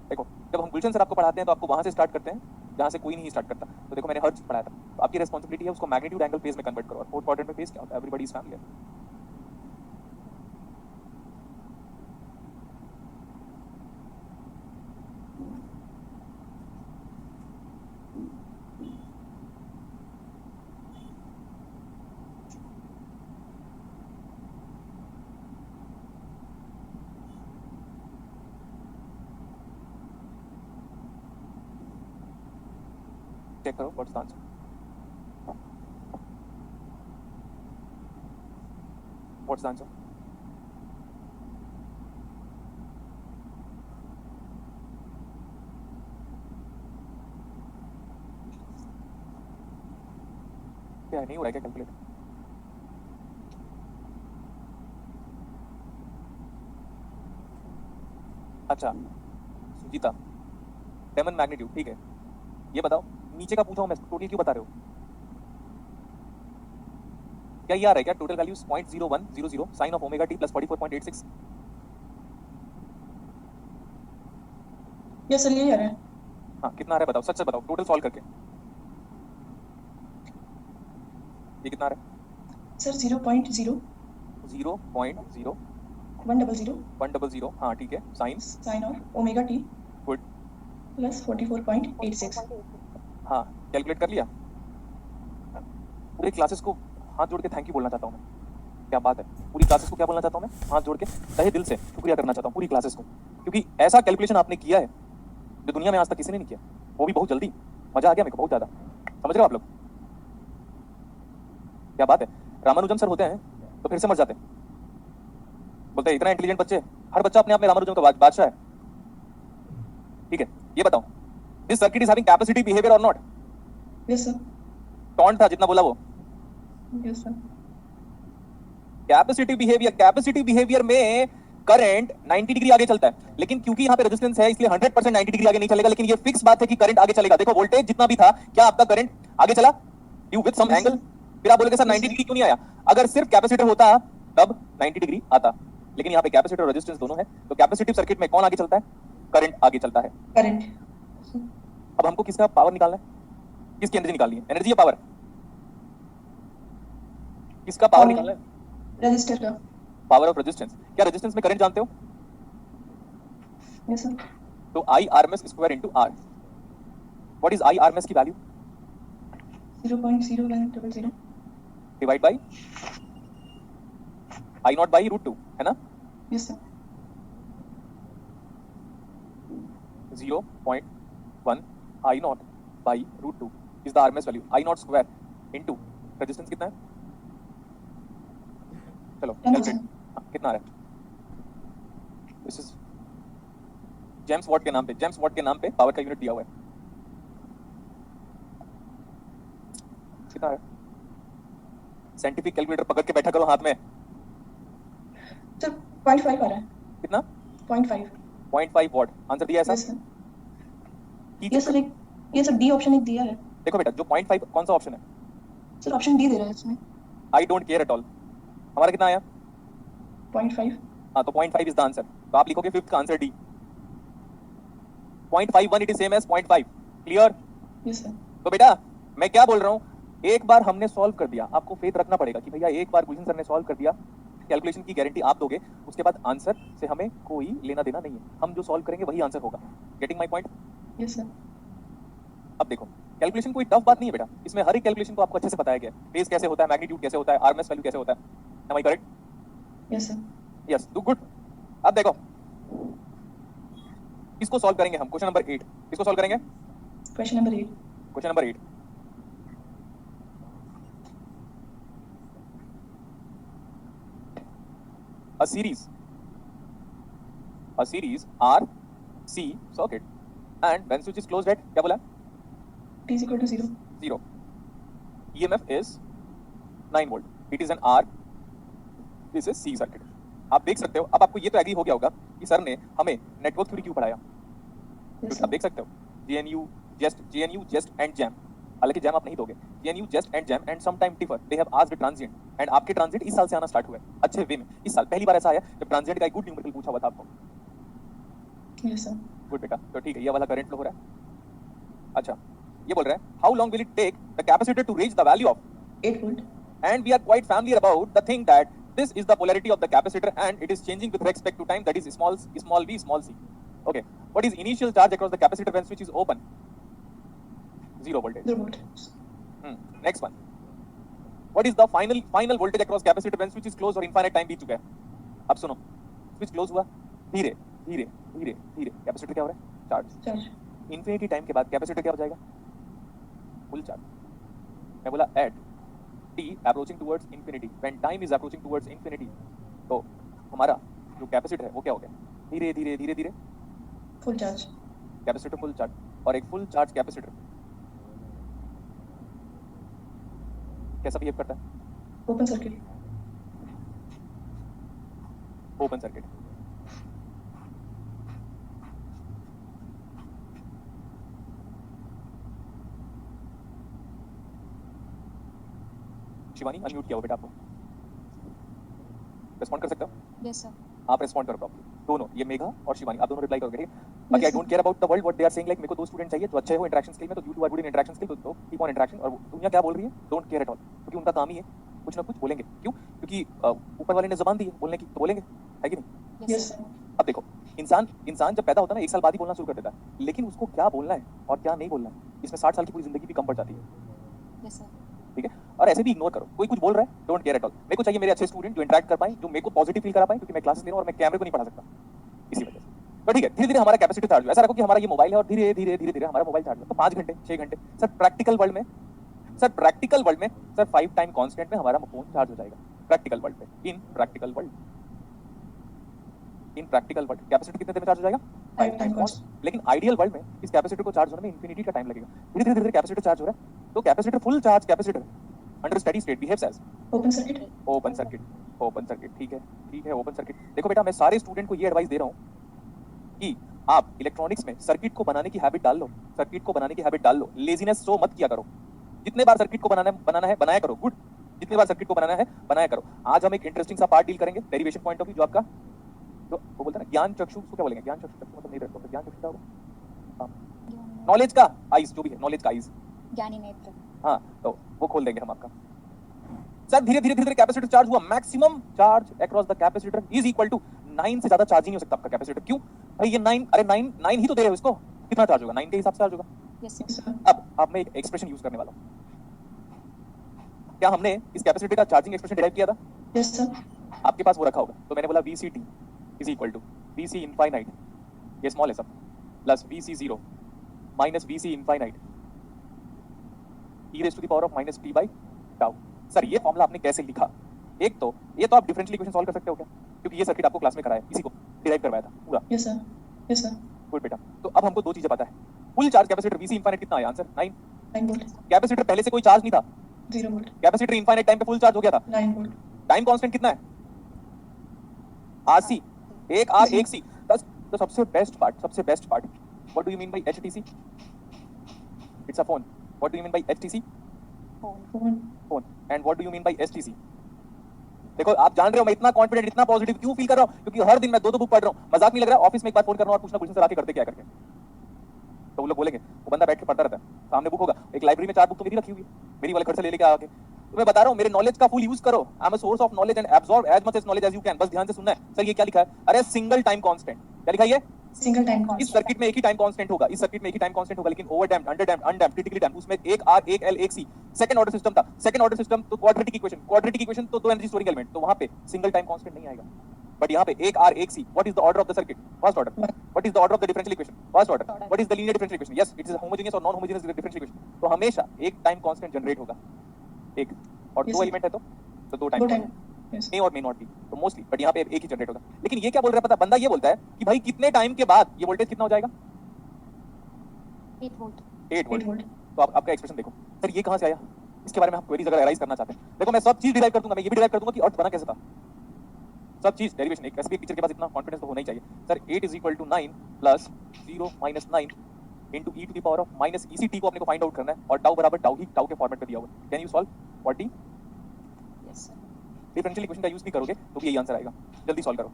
देखो जब हम गुलशन सर आपको पढ़ाते हैं तो आपको वहां से स्टार्ट करते हैं जहां से कोई नहीं स्टार्ट करता। तो देखो मैंने हर चीज पढ़ाया था, तो आपकी रिस्पांसिबिलिटी है उसको मैग्नीट्यूड एंगल फेज में कन्वर्ट करो। और फोर्थ क्वाड्रेंट में फेज क्या होता है? Everybody is familiar. चेक करो what's the answer. What's the answer? क्या नहीं हो रहा है क्या कैलकुलेट? अच्छा सुजीता टेमन मैग्नीट्यूड ठीक है। ये बताओ नीचे का पूछा हूं मैं, टोटल क्यों बता रहे हो? क्या ये आ रहा है क्या? Total values 0.0100 sine of omega t plus 44.86। Yes, sir. यही आ रहा है. हाँ कितना आ रहा है बताओ, सच से बताओ टोटल सॉल्व करके। ये कितना आ रहा है? Sir, 0.0 0.0 100 100 हाँ ठीक है। Sine sin of omega t good plus 44.86. हाँ कैलकुलेट कर लिया। पूरी क्लासेस को हाथ जोड़ के थैंक यू बोलना चाहता हूँ मैं। क्या बात है, पूरी क्लासेस को क्या बोलना चाहता हूँ मैं? हाथ जोड़ के तहे दिल से शुक्रिया करना चाहता हूँ पूरी क्लासेस को, क्योंकि ऐसा कैलकुलेशन आपने किया है जो दुनिया में आज तक किसी ने नहीं किया, वो भी बहुत जल्दी। मजा आ गया मेरे को बहुत ज्यादा। समझ रहे हो आप लोग? क्या बात है। रामानुजन सर होते हैं तो फिर से मर जाते, बोलते हैं इतना इंटेलिजेंट बच्चे, हर बच्चा अपने आप में रामानुजन का बादशाह है। ठीक है ये बताओ, this circuit is having capacity behaviour और नॉट? Yes, sir. टॉन्ट था जितना बोला वो। Yes, sir. कैपेसिटी बिहेवियर में करंट 90 डिग्री आगे चलता है, लेकिन क्योंकि यहाँ पे रेजिस्टेंस है इसलिए 100% 90 डिग्री आगे नहीं चलेगा। लेकिन ये फिक्स बात है कि करंट आगे चलेगा। देखो वोल्टेज जितना भी था, क्या आपका करंट आगे चला due with some Yes, angle? sir. फिर आप बोलोगे सर Yes, 90 sir. डिग्री क्यों नहीं आया? अगर सिर्फ कैपेसिटर होता तब 90 डिग्री आता, लेकिन यहाँ पे कैपेसिटर और रेजिस्टेंस दोनों है, तो कैपेसिटिव सर्किट में कौन आगे चलता है? करंट आगे चलता है। Current. अब हमको किसका पावर निकालना है? किसकी एनर्जी निकालनी है? एनर्जी या पावर? किसका पावर Power. निकालना है? Resistor का. Power of resistance. क्या रेजिस्टेंस में करंट जानते हो? Yes, sir. तो I RMS square into R. What is I RMS की value? 0.0100. Divide by I naught by √2 है ना? Yes, sir. 0.1 I naught by √2 is the RMS value. I naught square into resistance कितना है? चलो 10%. Calculate. कितना आ रहा है? दिस इज जेम्स वॉट के नाम पे पावर का यूनिट दिया हुआ है। कितना है? साइंटिफिक कैलकुलेटर पकड़ के बैठा करो हाथ में। सर 0.5 आ रहा है। कितना? 0.5। 0.5 वॉट आंसर दिया ऐसा? Yes sir. ठीक यस है। सर, ये सर डी ऑप्शन एक दिया है। देखो बेटा, जो 0.5 कौन सा ऑप्शन है? सर ऑप्शन डी दे रहा है इसमें। आई डोंट केयर एट ऑल। हमारा कितना आया? 0.5। हाँ, तो 0.5 इज द आंसर। तो आप लिखोगे फिफ्थ का answer D. 0.51 it is same as 0.5। Clear? Yes sir. तो बेटा मैं क्या बोल रहा हूँ, एक बार हमने सॉल्व कर दिया, आपको फेथ रखना पड़ेगा कि भैया एक बार गुलशन सर ने सॉल्व कर दिया, कैलकुलेशन की गारंटी आप दोगे, उसके बाद आंसर से हमें कोई लेना देना नहीं है, हम जो सॉल्व करेंगे वही आंसर होगा। Getting my point? Yes sir. अब देखो, कैलकुलेशन कोई टफ बात नहीं है बेटा, इसमें हर एक कैलकुलेशन को आपको अच्छे से बताया गया है। फेज कैसे होता है, मैग्नीट्यूड कैसे होता है, आरएमएस वैल्यू कैसे होता है। Am I correct? Yes sir. Yes, do good. अब देखो इसको सॉल्व करेंगे हम, क्वेश्चन नंबर 8। किसको सॉल्व करेंगे? Question number 8। Question number 8। A series RC circuit and when switch is closed at क्या बोला? T is equal to 0. 0. EMF is 9 volt. It is an R. This is C circuit. आप देख सकते हो, अब आपको ये तो एग्री हो गया होगा कि सर ने हमें नेटवर्क थ्योरी क्यों पढ़ाया। Yes आप देख सकते हो JNU just and jam, हालांकि जैम आप नहीं दोगे, JNU just and jam and sometime differ, they have asked transient and आपके ट्रांजिट इस साल से आना स्टार्ट हुआ है अच्छे वे में। इस साल पहली बार ऐसा आया जब ट्रांजिट का एक गुड न्यूमेरिकल पूछा हुआ था आपको। sir. Yes sir. गुड बेटा, तो ठीक है, ये वाला करंट फ्लो हो रहा है। अच्छा, ये बोल रहा है how long will it take the capacitor to reach the value of 8 volt. and we are quite familiar about the thing that this is the polarity of the capacitor and it is changing with respect to time, that is small v small c. Okay, what is initial charge across the capacitor when switch is open? 0 voltage. 0 volt. Next one, what is the final voltage across capacitor when switch is closed और infinite time बीत चुका है। अब सुनो, switch close हुआ, धीरे धीरे धीरे धीरे कैपेसिटर क्या हो रहा है? चार्ज। Charge. इन्फिनिटी टाइम के बाद कैपेसिटर क्या हो जाएगा? Full charge. मैं बोला eight t approaching towards infinity, when time is approaching towards infinity, तो हमारा जो कैपेसिटर है वो क्या हो गया? धीरे धीरे धीरे धीरे Full charge. Capacitor full charge. और एक फुल चार्ज कैपेसिटर कैसा बिहेव करता है? Open circuit. Open circuit. Shivani unmute किया हो बेटा आपको, रिस्पॉन्ड कर सकते हो? Yes, sir. आप रिस्पॉन्ड करो प्रॉपर्ली, दोनों, ये मेघा और शिवानी, आप दोनों रिप्लाई करोगे, ठीक है? बाकी I don't care about the world what they are saying, like मेरे को दो स्टूडेंट चाहिए जो अच्छे हो इंटरेक्शन स्किल में, तो you two are good in interaction skill, तो कीप ऑन इंटरेक्शन। और दुनिया क्या बोल रही है, डोंट केयर एट ऑल, क्योंकि उनका काम ही है कुछ ना कुछ बोलेंगे। क्यों? क्योंकि ऊपर वाले ने जुबान दी है बोलने की, तो बोलेंगे, है कि नहीं? Yes sir. अब देखो, इंसान जब पैदा होता है ना, 1 साल बाद ही बोलना शुरू कर देता है, लेकिन उसको क्या बोलना है और क्या नहीं बोलना है, इसमें 60 साल की पूरी जिंदगी भी कम पड़ जाती है। Yes, sir. ठीक है? और ऐसे भी इग्नोर करो, कोई कुछ बोल रहा है, डोंट केयर एट ऑल। मेरे को चाहिए मेरे अच्छे स्टूडेंट जो इंटरेक्ट कर पाए, जो मेरे को पॉजिटिव फील करा पाए, क्योंकि मैं क्लासेस ले रहा हूं और मैं कैमरे को नहीं पढ़ा सकता इसी वजह से। तो ठीक है, धीरे धीरे हमारा कैपेसिटी चार्ज हो, ऐसा रखो कि हमारा ये मोबाइल है और धीरे धीरे धीरे धीरे हमारा मोबाइल चार्ज हो, तो 5 घंटे 6 घंटे। सर प्रैक्टिकल वर्ल्ड में सर 5 टाइम कांस्टेंट में हमारा फोन चार्ज हो जाएगा। प्रैक्टिकल वर्ल्ड में, इन प्रैक्टिकल वर्ल्ड कैपेसिटी कितने देर में चार्ज हो जाएगा? 5 time cost. लेकिन आइडियल वर्ल्ड में इस कैपेसिटर को चार्ज होने में इंफिनिटी का टाइम लगेगा। धीरे धीरे कैपेसिटर चार्ज हो रहा है, तो capacitor full charge capacitor under steady state behaves as Open circuit. Open circuit. ठीक है, ओपन सर्किट। देखो बेटा, मैं सारे स्टूडेंट को ये एडवाइस दे रहा हूँ कि आप इलेक्ट्रॉनिक्स में सर्किट को बनाने की हैबिट डाल लो, लेजीनेस शो मत किया करो। जितने बार सर्किट को बनाना है बनाया करो, गुड। जितने बार सर्किट को बनाना है बनाया करो। आज हम एक इंटरेस्टिंग सा पार्ट डील करेंगे, डेरिवेशन पॉइंट ऑफ व्यू, जो आपका जो वो बोलते हैं ना ज्ञान चक्षु, उसको क्या बोलेंगे? ज्ञान चक्षु मतलब नहीं रहता, ज्ञान चक्षु क्या होगा? नॉलेज का आईज, जो भी है नॉलेज का आईज, ज्ञानी नेत्र। हाँ, तो वो खोल देंगे हम आपका। सर धीरे धीरे कैपेसिटर चार्ज हुआ, maximum charge across the capacitor is equal to 9 से ज्यादा चार्ज ही नहीं हो सकता आपका कैपेसिटर। क्यों भाई? ये 9 ही तो दे रहे हो इसको, कितना चार्ज होगा? 9 के हिसाब से चार्ज होगा। Yes, sir. Yes sir. अब आप मैं एक एक्सप्रेशन यूज करने वाला हूं, क्या हमने इस कैपेसिटर का चार्जिंग एक्सप्रेशन डिराइव किया था? Yes sir. आपके पास वो रखा होगा, तो मैंने बोला VCT is equal to VC infinite, ये स्मॉल है सब, plus VC0 minus VC infinite e raise to the power of minus t by tau. Sir ये फॉर्मूला आपने कैसे लिखा? एक तो ये तो आप डिफरेंशियल इक्वेशन सॉल्व कर सकते हो क्या? क्योंकि ये सर्किट आपको क्लास में कराया, इसी को डिराइव करवाया था पूरा। Yes sir. Yes sir. Good बेटा, तो अब हमको दो चीजें पता है। Full charge capacitor VC infinite कितना आया? आंसर 9। 9 volt. कैपेसिटर पहले से कोई चार्ज नहीं था, 0 volt. कैपेसिटर इनफाइनाइट टाइम पे फुल चार्ज हो गया था। 9 volt. टाइम कांस्टेंट कितना है? RC, एक R एक C। तो सबसे best part what do you mean by HTC? It's a phone. What do you mean by HTC? Phone. Phone. And what do you mean by STC? देखो आप जान रहे हो मैं इतना कॉन्फिडेंट इतना पॉजिटिव क्यों फील कर रहा हूं, क्योंकि हर दिन मैं 2 बुक पढ़ रहा हूं। मजाक नहीं लग रहा, ऑफिस में एक बार फोन करना और पूछना गुलशन सर आके करते क्या करके, तो वो लोग बोलेंगे वो बंदा बैठ के पढ़ता रहता है, सामने बुक होगा, एक लाइब्रेरी में 4 बुक तो मेरी रखी हुई है, मेरी वाले घर से ले लेके आके। तो मैं बता रहा हूं मेरे नॉलेज का फुल यूज करो। I am a source of knowledge and absorb as much as knowledge as you can. बस ध्यान से सुनना है। सर ये क्या लिखा है? अरे सिंगल टाइम कांस्टेंट। क्या लिखा है ये? Single time इस constant. सर्किट में एक ही टाइम कांस्टेंट होगा, इस सर्किट में एक ही टाइम कांस्टेंट होगा, लेकिन over damped, under damped, undamped, critically damped, उसमें एक R एक L एक C। सेकंड ऑर्डर सिस्टम था। सेकंड ऑर्डर सिस्टम तो क्वाड्रेटिक इक्वेशन तो 2 एनर्जी स्टोरिंग एलिमेंट, तो वहां पे सिंगल टाइम कांस्टेंट नहीं आएगा। बट यहाँ पे एक R एक C। What is the order of the circuit? First order. What is the order of the differential equation? First order. What is the linear differential equation? Yes it is homogeneous और non homogeneous differential equation. तो हमेशा एक time constant generate होगा, एक और Yes, दो sir. Element है तो 2 Two टाइम time. Yes. ए और मे नॉट बी, तो मोस्टली बट यहाँ पे एक ही जनरेट होगा। लेकिन ये क्या बोल रहा है पता? बंदा ये बोलता है कि भाई कितने टाइम के बाद ये वोल्टेज कितना हो जाएगा? 8 वोल्ट। 8 8 वोल्ट। volt. तो आप आपका एक्सप्रेशन देखो सर, ये कहां से आया? इसके बारे में आप क्वेरीज अगर एनालाइज करना चाहते हैं, देखो मैं सब चीज डिराइव कर दूंगा, मैं ये भी डिराइव कर दूंगा कि अर्थ बना कैसे था, सब चीज डेरिवेशन। एक ऐसे टीचर के पास इतना कॉन्फिडेंस तो होना ही चाहिए। Sir 8 = 9 plus 0 - 9 into e to the power of minus इसी t को अपने को फाइंड आउट करना है, और टाउ बराबर टाउ ही टाउ के फॉर्मेट में दिया हुआ है। Can you solve? What D yes sir. Differential equation का यूज भी करोगे तो भी यही आंसर आएगा। जल्दी सॉल्व करो।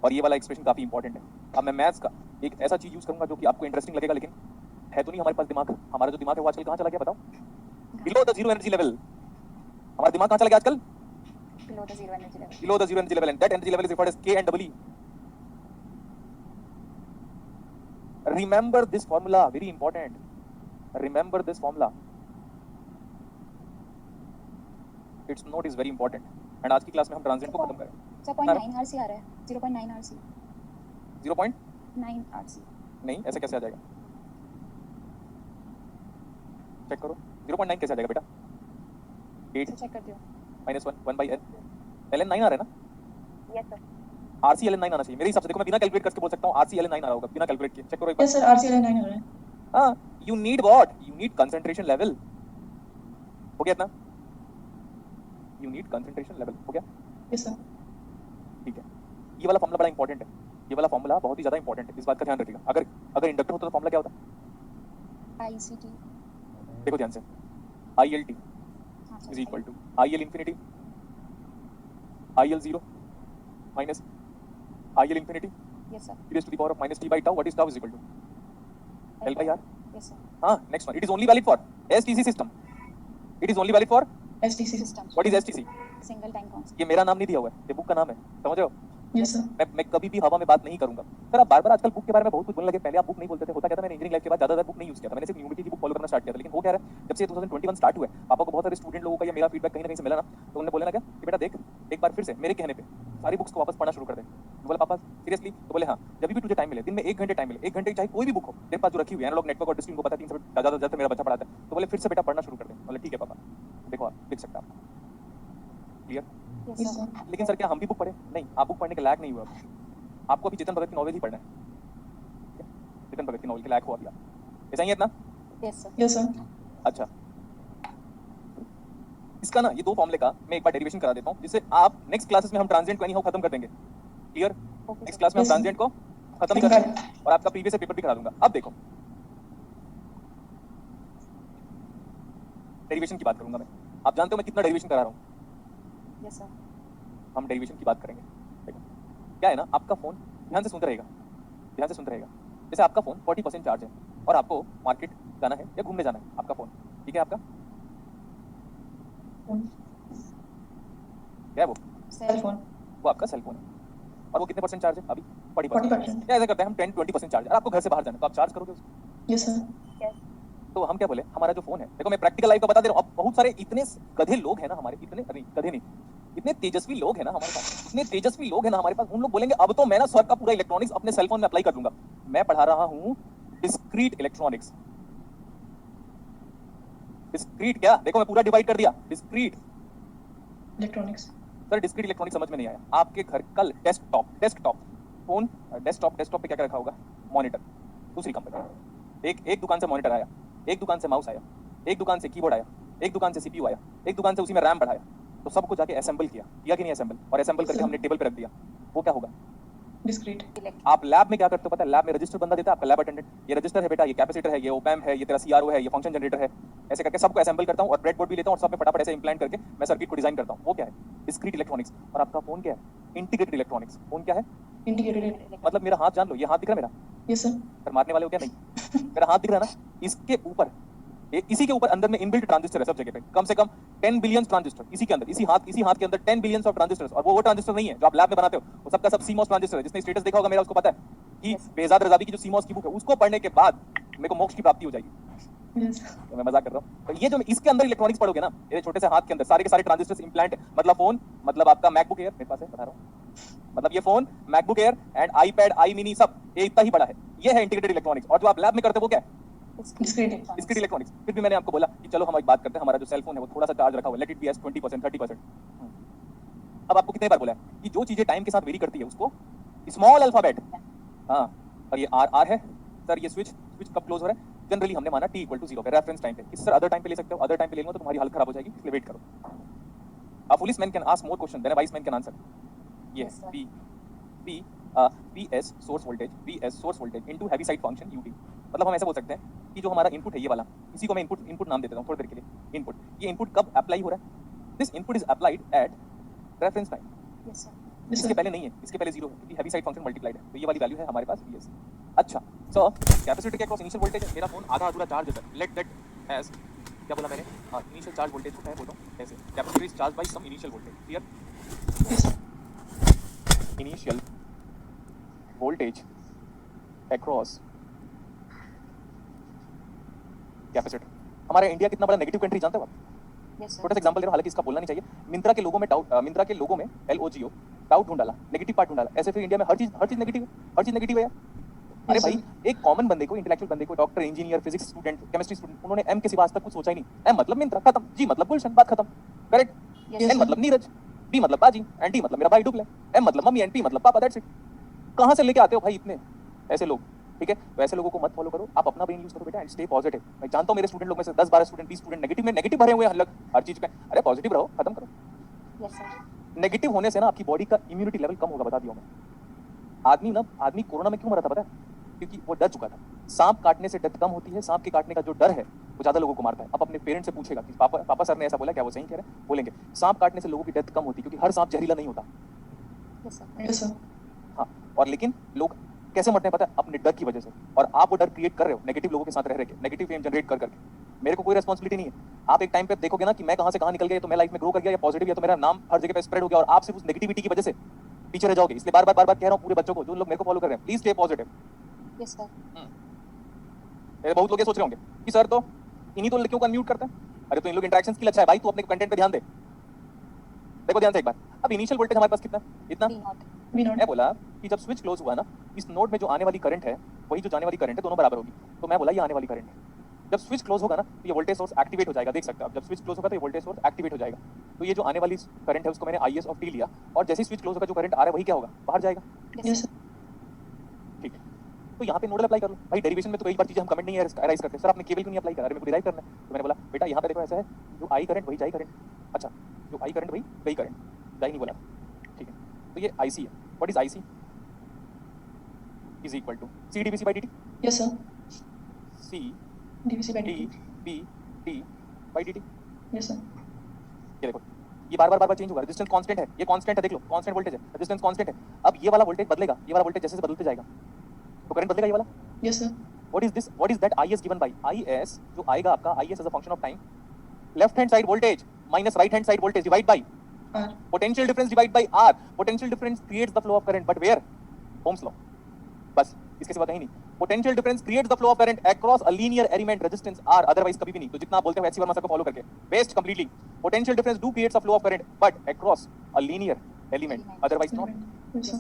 और ये वाला एक्सप्रेशन काफी इंपॉर्टेंट है। अब मैं मैथ्स का एक ऐसा चीज यूज करूंगा जो कि आपको इंटरेस्टिंग लगेगा, लेकिन है तो नहीं हमारे पास दिमाग। हमारा जो दिमाग है वो आजकल कहाँ चला गया बताओ? Below the zero energy level. हमारा दिमाग कहाँ चला गया आजकल? Below the zero energy level. Below the zero energy level, and that energy level is referred as K and double E. Remember this formula, very important. Remember this formula. Its note is very important. And आज की class में हम transient को खत्म करें। Sir 0.9 RC आ रहा है। 0.9 RC. 0.9 RC. नहीं, ऐसे कैसे आ जाएगा? चेक करो 0.9 कैसे आ जाएगा बेटा? 8 चेक करती हूँ। -1 1/n ln 9 आ रहा है ना? Yes sir. RC ln 9 आना चाहिए मेरे हिसाब से। देखो मैं बिना कैलकुलेट करके बोल सकता हूँ RC ln 9 आ रहा होगा बिना कैलकुलेट किए। चेक करो एक बार। Yes, sir. RCL 9 हो रहा है. हाँ, you need what? You need concentration level. हो गया इतना? You need concentration level. हो गया? Yes, sir. ठीक है। ये वाला फॉर्मूला बड़ा इंपॉर्टेंट है। ये वाला फॉर्मूला बहुत ही ज्यादा इंपॉर्टेंट है, इस बात का ध्यान रखिएगा। अगर इंडक्टर होता तो फॉर्मूला क्या होता? ICT। देखो ध्यान से, ILT हाँ is sir. equal to IL infinity IL0 minus IL infinity yes sir. e raised to the power of minus t by tau. What is tau is equal to L by R. Yes sir. हाँ, next one. It is only valid for STC system. It is only valid for STC. System. what is STC? Single time constant. ये मेरा नाम नहीं दिया हुआ है, ये book का नाम है, समझ रहे हो? Yes, sir. मैं कभी भी हवा में बात नहीं करूंगा। सर आप बार-बार आजकल बुक के बारे में बहुत कुछ बोलने लगे। पहले आप बुक नहीं बोलते थे। होता क्या था, मैंने इंजीनियरिंग लाइफ के बाद ज्यादातर बुक नहीं यूज किया था। मैंने सिर्फ ह्यूमैनिटी की बुक फॉलो करना स्टार्ट किया था। लेकिन हो क्या रहा है, जब से 2021 स्टार्ट हुआ है, पापा को बहुत सारे स्टूडेंट लोगों का ये मेरा फीडबैक कहीं ना कहीं से मिला ना, तो उन्होंने बोला ना क्या कि बेटा देख, एक बार फिर से मेरे कहने पे सारी बुक्स को वापस पढ़ना शुरू कर दे। मैं बोला पापा सीरियसली? तो बोले हाँ, जब भी तुझे टाइम मिले, दिन में 1 घंटे टाइम मिले, 1 घंटे चाहे कोई भी बुक हो तेरे पास जो रखी हुई है, एनालॉग नेटवर्क और डिस्ट्रिक्ट को पता है 3 से ज्यादा मेरा बच्चा पढ़ाता है, तो बोले फिर से बेटा पढ़ना शुरू कर दे। बोले ठीक है पापा, देखो आप लिख सकते आप। Clear? Yes Yes, sir. sir. लेकिन सर क्या हम भी बुक पढ़े? नहीं, आप बुक पढ़ने के लायक नहीं हुए अभी। आपको अभी चेतन भगत की नॉवेल ही पढ़ना है। चेतन भगत की नॉवेल के लायक हो अभी आप। ऐसा ही है इतना? Yes sir. Yes, sir. अच्छा, इसका ना ये 2 फॉर्मूले का मैं एक बार डेरिवेशन करा देता हूँ, जिससे आप नेक्स्ट क्लासेस में हम ट्रांजिएंट को एनीहाउ खत्म कर देंगे। Clear? Okay next sir. Class में हम Yes, sir. ट्रांजिएंट को खत्म ही कर देंगे और आपका प्रीवियस पेपर भी करा दूंगा। अब देखो, डेरिवेशन की बात करूंगा मैं। आप जानते हो मैं कितना डेरिवेशन करा रहा हूँ? Yes sir. हम डेरिवेशन की बात करेंगे। देखो क्या है ना, आपका फोन ध्यान से सुनते रहेगा, ध्यान से सुनते रहेगा। जैसे आपका फोन 40% चार्ज है और आपको मार्केट जाना है या घूमने जाना है, आपका फोन ठीक है, आपका Phone. क्या है Cell phone. वो आपका सेल फोन है। और वो कितने परसेंट चार्ज है अभी? 40%। 40%. क्या ऐसा करते हैं हम 10-20% चार्ज है। आपको घर से बाहर जाना है तो आप चार्ज करोगे उसको। Yes, sir. तो हम क्या बोले, हमारा जो फोन है, देखो मैं प्रैक्टिकल लाइफ का बता दे रहा हूँ। अब बहुत सारे इतने गधे लोग हैं ना हमारे, इतने नहीं गधे नहीं, इतने तेजस्वी लोग हैं ना हमारे पास, इतने तेजस्वी लोग हैं ना हमारे पास। उन लोग बोलेंगे अब तो मैं ना सर का पूरा इलेक्ट्रॉनिक्स अपने सेल फोन में अप्लाई कर दूंगा। मैं पढ़ा रहा हूँ डिस्क्रीट इलेक्ट्रॉनिक्स। डिस्क्रीट क्या? देखो मैं पूरा डिवाइड कर दिया। Discrete Electronics. Sir, discrete electronics समझ में नहीं आया। आपके घर कल डेस्कटॉप फोन, डेस्कटॉप पे क्या क्या रखा होगा? मॉनिटर। दूसरी कंपनी। एक दुकान से मॉनिटर आया, एक दुकान से माउस आया, एक दुकान से कीबोर्ड आया, एक दुकान से सीपीयू आया, एक दुकान से उसी में रैम बढ़ाया, तो सबको जाके असेंबल किया कि नहीं असेंबल, और असेंबल करके हमने टेबल पे रख दिया। वो क्या होगा? Discrete. आप लैब में क्या करते हो पता है? लैब में रजिस्टर बंदा देता है आपका लैब अटेंडेंट, ये रजिस्टर है बेटा, ये कैपेसिटर है, ये ओपैम्प है, ये तेरा सीआरओ है, ये फंक्शन जनरेटर है, ऐसे करके सबको असेंबल करता हूँ और ब्रेडबोर्ड भी लेता हूँ और सब में फटाफट ऐसे इम्प्लांट करके मैं सर्किट को डिजाइन करता हूँ। वो क्या है? Discrete electronics. और आपका फोन क्या है? Integrated electronics. फोन क्या है? Integrated. मतलब मेरा हाथ जान लो, ये हाथ दिख रहा है मेरा, Yes, sir. फिर मारने वाले हो क्या? नहीं, मेरा हाथ दिख रहा है ना, इसके ऊपर इसी के ऊपर अंदर में इनबिल्ट ट्रांजिस्टर है सब जगह पे, कम से कम 10 बिलियन ट्रांजिस्टर इसी के अंदर, इसी हाथ के अंदर 10 बिलियन ऑफ ट्रांजिस्टर्स। और वो ट्रांजिस्टर नहीं है जो आप लैब में बनाते हो, वो सबका सब सीमॉस ट्रांजिस्टर है। जिसने स्टेटस देखा होगा मेरा उसको पता है कि बेजाद रजावी की जो सीमॉस की बुक है उसको पढ़ने के बाद मेरे को मोक्ष की प्राप्ति हो जाएगी। Yes. तो मैं मजाक कर रहा हूँ। तो ये जो इसके अंदर इलेक्ट्रॉनिक्स पढ़ोगे ना, ये छोटे से हाथ के अंदर सारे के सारे ट्रांजिस्टर्स इंप्लांट है। मतलब फोन, मतलब आपका मैकबुक एयर मेरे पास है, बता रहा हूँ, मतलब ये phone, MacBook air and iPad, I mini, सब ये इतना ही बड़ा है। ये है इंटीग्रेटेड इलेक्ट्रॉनिक्स। और जो आप लैब में करते हो वो क्या है? Discrete. Discrete electronics. फिर भी मैंने आपको बोला कि चलो हम एक बात करते हैं, हमारा जो सेल फोन है वो थोड़ा सा चार्ज रखा हुआ है, लेट इट बी एज 20%, 30%। अब आपको कितने बार बोला है कि जो चीजें टाइम के साथ वेरी करती है उसको स्मॉल अल्फाबेट, हाँ, और ये आर है सर, ये स्विच कब क्लोज हो रहा है? जनरली हमने माना t = 0 पे, रेफरेंस टाइम पे। इस सर अदर टाइम पे ले सकते हो, अदर टाइम पे ले लो तो तुम्हारी हालत खराब हो जाएगी, इसलिए वेट करो। A foolish man can ask more question than a wise man can answer. ये Yes, sir. Vs source voltage into heaviside function ut। मतलब हम ऐसे बोल सकते हैं कि जो हमारा इनपुट है ये वाला, इसी को मैं इनपुट नाम दे देता हूं थोड़ी देर के लिए। इनपुट, ये इनपुट कब अप्लाई हो रहा है? This input is applied at reference time. Yes, sir. Yes, इसके sir. पहले नहीं है, इसके पहले 0 है क्योंकि हैवी साइड फंक्शन मल्टीप्लाइड है, तो ये वाली वैल्यू है हमारे पास Vs। अच्छा, सो कैपेसिटर के अक्रॉस इनिशियल वोल्टेज है, मेरा फोन आधा अधूरा चार्ज है सर, लेट दैट एज, क्या बोला मैंने? हां, इनिशियल चार्ज वोल्टेज को क्या बोलता हूं ऐसे, capacitor is charge by some initial voltage. Clear? Yes, sir. Initial voltage across capacitor. हमारा इंडिया कितना बड़ा नेगेटिव कंट्री जानते हो आप? Yes, sir. छोटा सा एग्जांपल दे रहा हूं, हालांकि इसका बोलना नहीं चाहिए। मिंत्रा के लोगो में LOGO डाउट ढूंढ डाला, नेगेटिव पार्ट ढूंढ डाला। ऐसे फिर इंडिया में हर चीज नेगेटिव है, हर चीज नेगेटिव है यार। अरे Yes, भाई, sir. एक कॉमन बंदे को, इंटेलेक्चुअल बंदे को, doctor, engineer, physics student, chemistry student, उन्होंने एम के सिवा आज तक कुछ सोचा ही नहीं। एम मतलब मिंत्रा, खत्म। जी मतलब गुलशन, बात खत्म। करेक्ट? Yes, Yes, एन sir. मतलब नीरज, बी मतलब बाजी, एंड डी मतलब मेरा भाई डुप्ले, एम मतलब मम्मी, एंड पी मतलब पापा। That's it. कहां से लेके आते हो भाई इतने ऐसे लोग? ठीक है, तो ऐसे लोगों को मत फॉलो करो, आप अपना ब्रेन यूज करो बेटा एंड स्टे पॉजिटिव। मैं जानता हूं मेरे स्टूडेंट लोग में से 10-12 स्टूडेंट, 20 स्टूडेंट नेगेटिव भरे हुए हैं हर चीज पे। अरे पॉजिटिव रहो, खत्म करो। Yes, sir. नेगेटिव होने से ना आपकी बॉडी का इम्यूनिटी लेवल कम होगा, बता दिया मैं। आदमी कोरोना में क्यों मरा था पता है? क्योंकि वो डर चुका था। सांप काटने से डेथ कम होती है, सांप के काटने का जो डर है वो ज्यादा लोगों को मारता है। अब अपने पेरेंट्स से पूछेगा कि पापा सर ने ऐसा बोला, क्या वो सही कह रहे हैं? बोलेंगे सांप काटने से लोगों की डेथ कम होती है क्योंकि हर सांप जहरीला नहीं होता। Yes, sir. Yes, sir. हाँ, और लेकिन लोग कैसे मरते हैं पता है? अपने डर की वजह से। और आप वो डर क्रिएट कर रहे हो नेगेटिव लोगों के साथ रह के, नेगेटिव फेम जनरेट कर करके। मेरे को कोई रेस्पॉन्सिबिलिटी नहीं है। आप एक टाइम पे देखोगे ना कि मैं कहां से कहां निकल गया, तो मैं लाइफ में ग्रो कर गया या पॉजिटिव, या तो मेरा नाम हर जगह पे स्प्रेड हो गया और आप सिर्फ उस नेगेटिविटी की वजह से पीछे रह जाओगे। इसलिए बार बार कह रहा हूं पूरे बच्चों को, जो लोग मेरे को फॉलो कर रहे हैं, please stay positive. Yes, sir. बहुत लोग ये सोच रहे होंगे कि सर तो इन्हीं तो लड़कियों को अनम्यूट करते हैं। अरे तो इन लोग इंटरेक्शन स्किल अच्छा है भाई, तू अपने कंटेंट पे ध्यान दे। देखो ध्यान से एक बार, अब इनिशियल वोल्टेज हमारे पास कितना है? इतना। V0. V0. मैं बोला कि जब स्विच क्लोज हुआ ना, इस नोड में जो आने वाली करंट है वही जो जाने वाली करंट है, दोनों बराबर होगी। तो मैं बोला ये आने वाली करंट है। जब स्विच क्लोज होगा ना तो ये वोल्टेज सोर्स एक्टिवेट हो जाएगा, देख सकते हो आप। जब स्विच क्लोज होगा तो ये वोल्टेज सोर्स एक्टिवेट हो जाएगा। तो ये जो आने वाली करंट है उसको मैंने IS ऑफ t लिया, और जैसे ही स्विच क्लोज होगा जो करंट आ रहा है वही क्या होगा? बाहर जाएगा। Yes, sir. ठीक है, तो यहाँ पे नोडल अप्लाई कर लो भाई। डेरिवेशन में तो कई बार चीजें हम कमेंट नहीं अराइज करते, सर आपने केवल क्यों नहीं अप्लाई करा? अरे मेरे को डिराइव करना है। तो मैंने बोला बेटा यहाँ पे देखो ऐसा है, जो आई करंट वही जाई करंट। अच्छा, जो आई करंट वही गई करंट, जाई नहीं बोला। ठीक है, तो ये IC है। What is IC? Is equal to C dVc by dt। Yes, sir. C DVC by dt. dVt by dt। Yes, sir. ये देखो, ये बार चेंज होगा। रेजिस्टेंस कांस्टेंट है, ये कांस्टेंट है, देख लो कांस्टेंट वोल्टेज है, रेजिस्टेंस कांस्टेंट है। अब ये वाला वोल्टेज बदलेगा, ये वाला वोल्टेज जैसे जैसे बदलते जाएगा तो करंट बदलेगा ये वाला। Yes, sir. What is this? What is that IS given by? IS जो आएगा आपका, IS as a function of time, left hand side voltage minus right hand side voltage divide by R. potential difference divide by R. Potential difference creates the flow of current, but where? Ohm's law. बस इसके सिवा कहीं नहीं। Potential difference creates the flow of current across a linear element resistance R, otherwise कभी भी नहीं। तो जितना आप बोलते हो HC वर्मा सर को फॉलो करके, waste completely. Potential difference do creates a flow of current, but across a linear element, otherwise not. Yes, sir.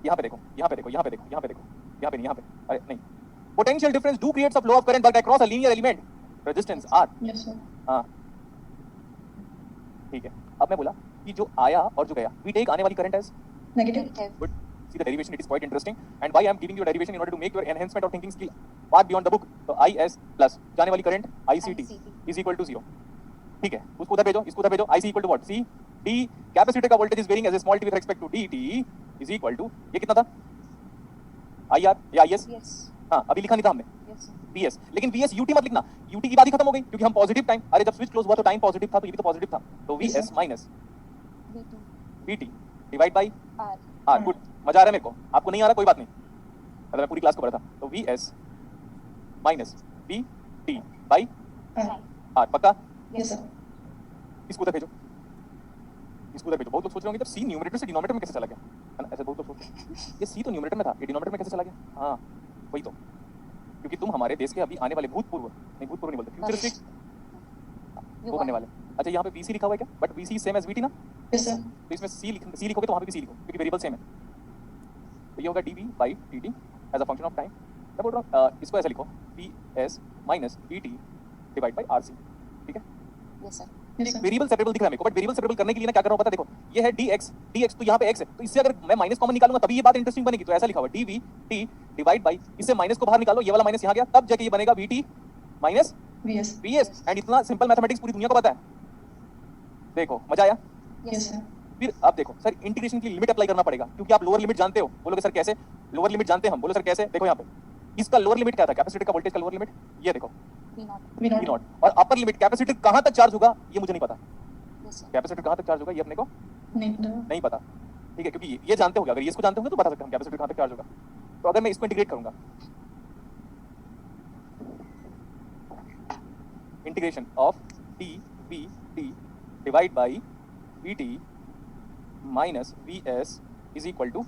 यहाँ पे देखो, यहाँ पे देखो, यहाँ पे देखो, यहाँ पे देखो, यहाँ पे नहीं, यहाँ पे, अरे नहीं। Potential difference do creates a flow of current, but across a linear element, resistance R. Yes, sir. हाँ, ठीक है। अब मैं बोला कि जो आया और जो गया, we take आने वाली current as Negative. Good, See the derivation, it is quite interesting. And why I am giving you a derivation in order to make your enhancement or thinking skill far beyond the book. तो IS plus जाने वाली current ICT is equal to 0. ठीक है, उसको उधर भेजो, इसको उधर भेजो. IC equal to what? C D capacitor का voltage is varying as a small t with respect to dt is equal to ये कितना था? IR या IS? Yes. हाँ, अभी लिखा नहीं था हमने. Yes. VS, लेकिन VS UT मत लिखना. UT की बात ही खत्म हो गई क्योंकि हम पॉजिटिव टाइम. अरे जब स्विच क्लोज हुआ तो टाइम पॉजिटिव था, तो ये भी तो पॉजिटिव था. तो VS minus V2. VT divide by R. R. Good, मजा आ रहा है मेरे को. आपको नहीं आ रहा कोई बात नहीं. मतलब मैं पूरी क्लास को पढ़ा था. तो VS minus VT by R. पक्का? Yes, sir. इसको उधर भेजो, इसको उधर भेजो. बहुत लोग सोच रहे होंगे जब C न्यूमरेटर से डिनोमिनेटर में कैसे चला गया, है ना? ऐसे बहुत लोग सोचते हैं ये C तो न्यूमरेटर में था, ये डिनोमिनेटर में कैसे चला गया? हाँ, वही तो. क्योंकि तुम हमारे देश के अभी आने वाले भूतपूर्व नहीं बोलते, फ्यूचरिस्टिक वो बनने वाले. अच्छा, यहाँ पे VC लिखा हुआ है क्या? But VC same as VT ना. Yes, sir. तो इसमें C लिखोगे तो वहाँ पे भी C लिखो क्योंकि वेरिएबल सेम है. तो ये होगा dV by dt as a function of time. मैं बोल रहा हूँ इसको ऐसे लिखो VS minus VT divide by RC. ठीक है, Yes, sir. Yes, sir. Variable separable दिख रहा है मेरे को. बट वेरिएबल सेपरेबल करने के लिए ना क्या कर रहा हूँ पता है? देखो, ये है dx तो यहाँ पे x है, तो इससे अगर मैं माइनस कॉमन निकालूंगा तभी ये बात इंटरेस्टिंग बनेगी. तो ऐसा लिखा हुआ dv t डिवाइड बाई, इससे माइनस को बाहर निकालो, ये वाला माइनस यहाँ गया, तब जाके ये बनेगा vt minus VS. vs. And इतना सिंपल मैथमेटिक्स पूरी दुनिया को पता है. देखो, मजा आया? Yes, sir. फिर अब देखो सर, इंटीग्रेशन की लिमिट अप्लाई करना पड़ेगा क्योंकि आप लोअर लिमिट जानते हो. बोलोगे सर कैसे? लोअर लिमिट जानते हैं हम. बोलो सर कैसे? देखो यहाँ पे इसका लोअर लिमिट क्या था? कैपेसिटर का वोल्टेज का लोअर लिमिट ये देखो V0. V V naught. Not. और अपर लिमिट कैपेसिटर कहाँ तक चार्ज होगा ये मुझे नहीं पता. Yes, sir. कैपेसिटर कहाँ तक चार्ज होगा ये अपने को No. नहीं पता. ठीक है, क्योंकि ये जानते होगे. अगर ये इसको जानते होंगे तो बता सकते हैं हम कैपेसिटर कहाँ तक चार्ज होगा. तो अगर मैं इसको इंटीग्रेट करूंगा, integration of dVt divide by Vt minus Vs is equal to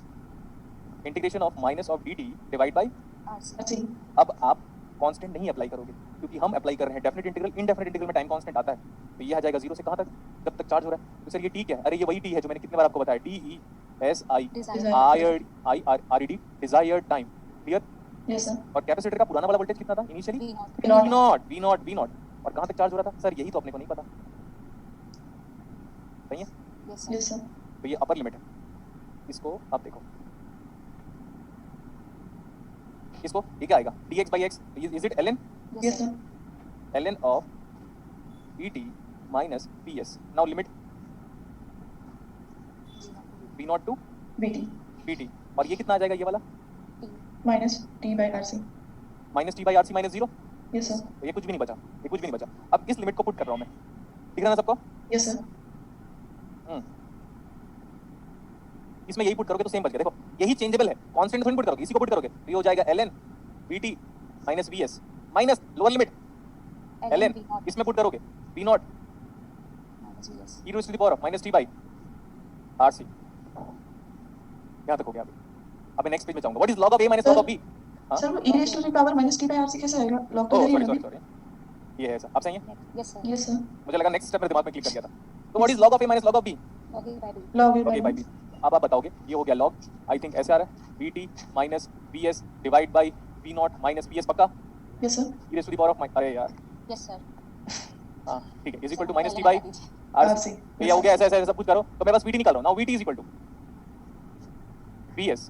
integration of minus of dt divide by. RC. RC. अब आप कांस्टेंट नहीं अप्लाई करोगे क्योंकि हम अप्लाई कर रहे हैं डेफिनेट इंटीग्रल. इनडेफिनेट इंटीग्रल में टाइम कांस्टेंट आता है. तो ये आ जाएगा 0 से कहाँ तक, जब तक चार्ज हो रहा है. तो सर ये टी क्या है? अरे ये वही टी है जो मैंने कितने बार आपको बताया. DESI desired time. Clear? Yes, sir. और कैपेसिटर का पुराना वाला वोल्टेज कितना था इनिशियली? V0. V0. और कहाँ तक चार्ज हो रहा था? सर यही तो अपने को नहीं पता. सही है? Yes, sir. Yes, sir. तो ये अपर लिमिट है. इसको आप देखो, इसको ये क्या आएगा? dx by x. Is it ln? Yes, sir. ln of Vt minus Vs. Now limit V0 to VT. Vt. और ये कितना आ जाएगा ये वाला? T. Minus T by RC. Minus t by RC minus 0. Yes, sir. तो ये कुछ भी नहीं बचा, ये कुछ भी नहीं बचा. अब इस लिमिट को पुट कर रहा हूँ मैं. दिख रहा है ना सबको? Yes, sir. इसमें यही पुट करोगे तो सेम बच गया. देखो यही चेंजेबल है, कांस्टेंट थोड़ी पुट करोगे, इसी को पुट करोगे तो ये हो जाएगा ln Vt minus Vs minus lower limit ln. V0 इसमें पुट करोगे V0 minus Vs. e to the power of minus t by RC. यहाँ तक हो गया. अभी मैं नेक्स्ट पेज में जाऊंगा. What is log of a minus log of b? Sir, वो e raised to the power minus T by RC कैसे आएगा? Log तो ओह इधर ही है सॉरी ना? ये है सर. आप सही है? Yes, sir. Yes, sir. मुझे लगा नेक्स्ट स्टेप मेरे दिमाग में क्लिक कर गया था. तो what is log of a minus log of b? Log A by B. Log A by okay by B. b. अब आप बताओगे ये हो गया log, आई थिंक ऐसे आ रहा है, Vt minus Vs divide by V0 minus Vs. पक्का? Yes, sir. e raised to the power of अरे यार Yes, sir. हाँ ठीक है, is equal to Sir, minus t LN by by B. RC. तो ये हो गया ऐसा ऐसा सब कुछ करो. तो मैं बस Vt निकाल रहा हूँ. Now Vt is equal to Vs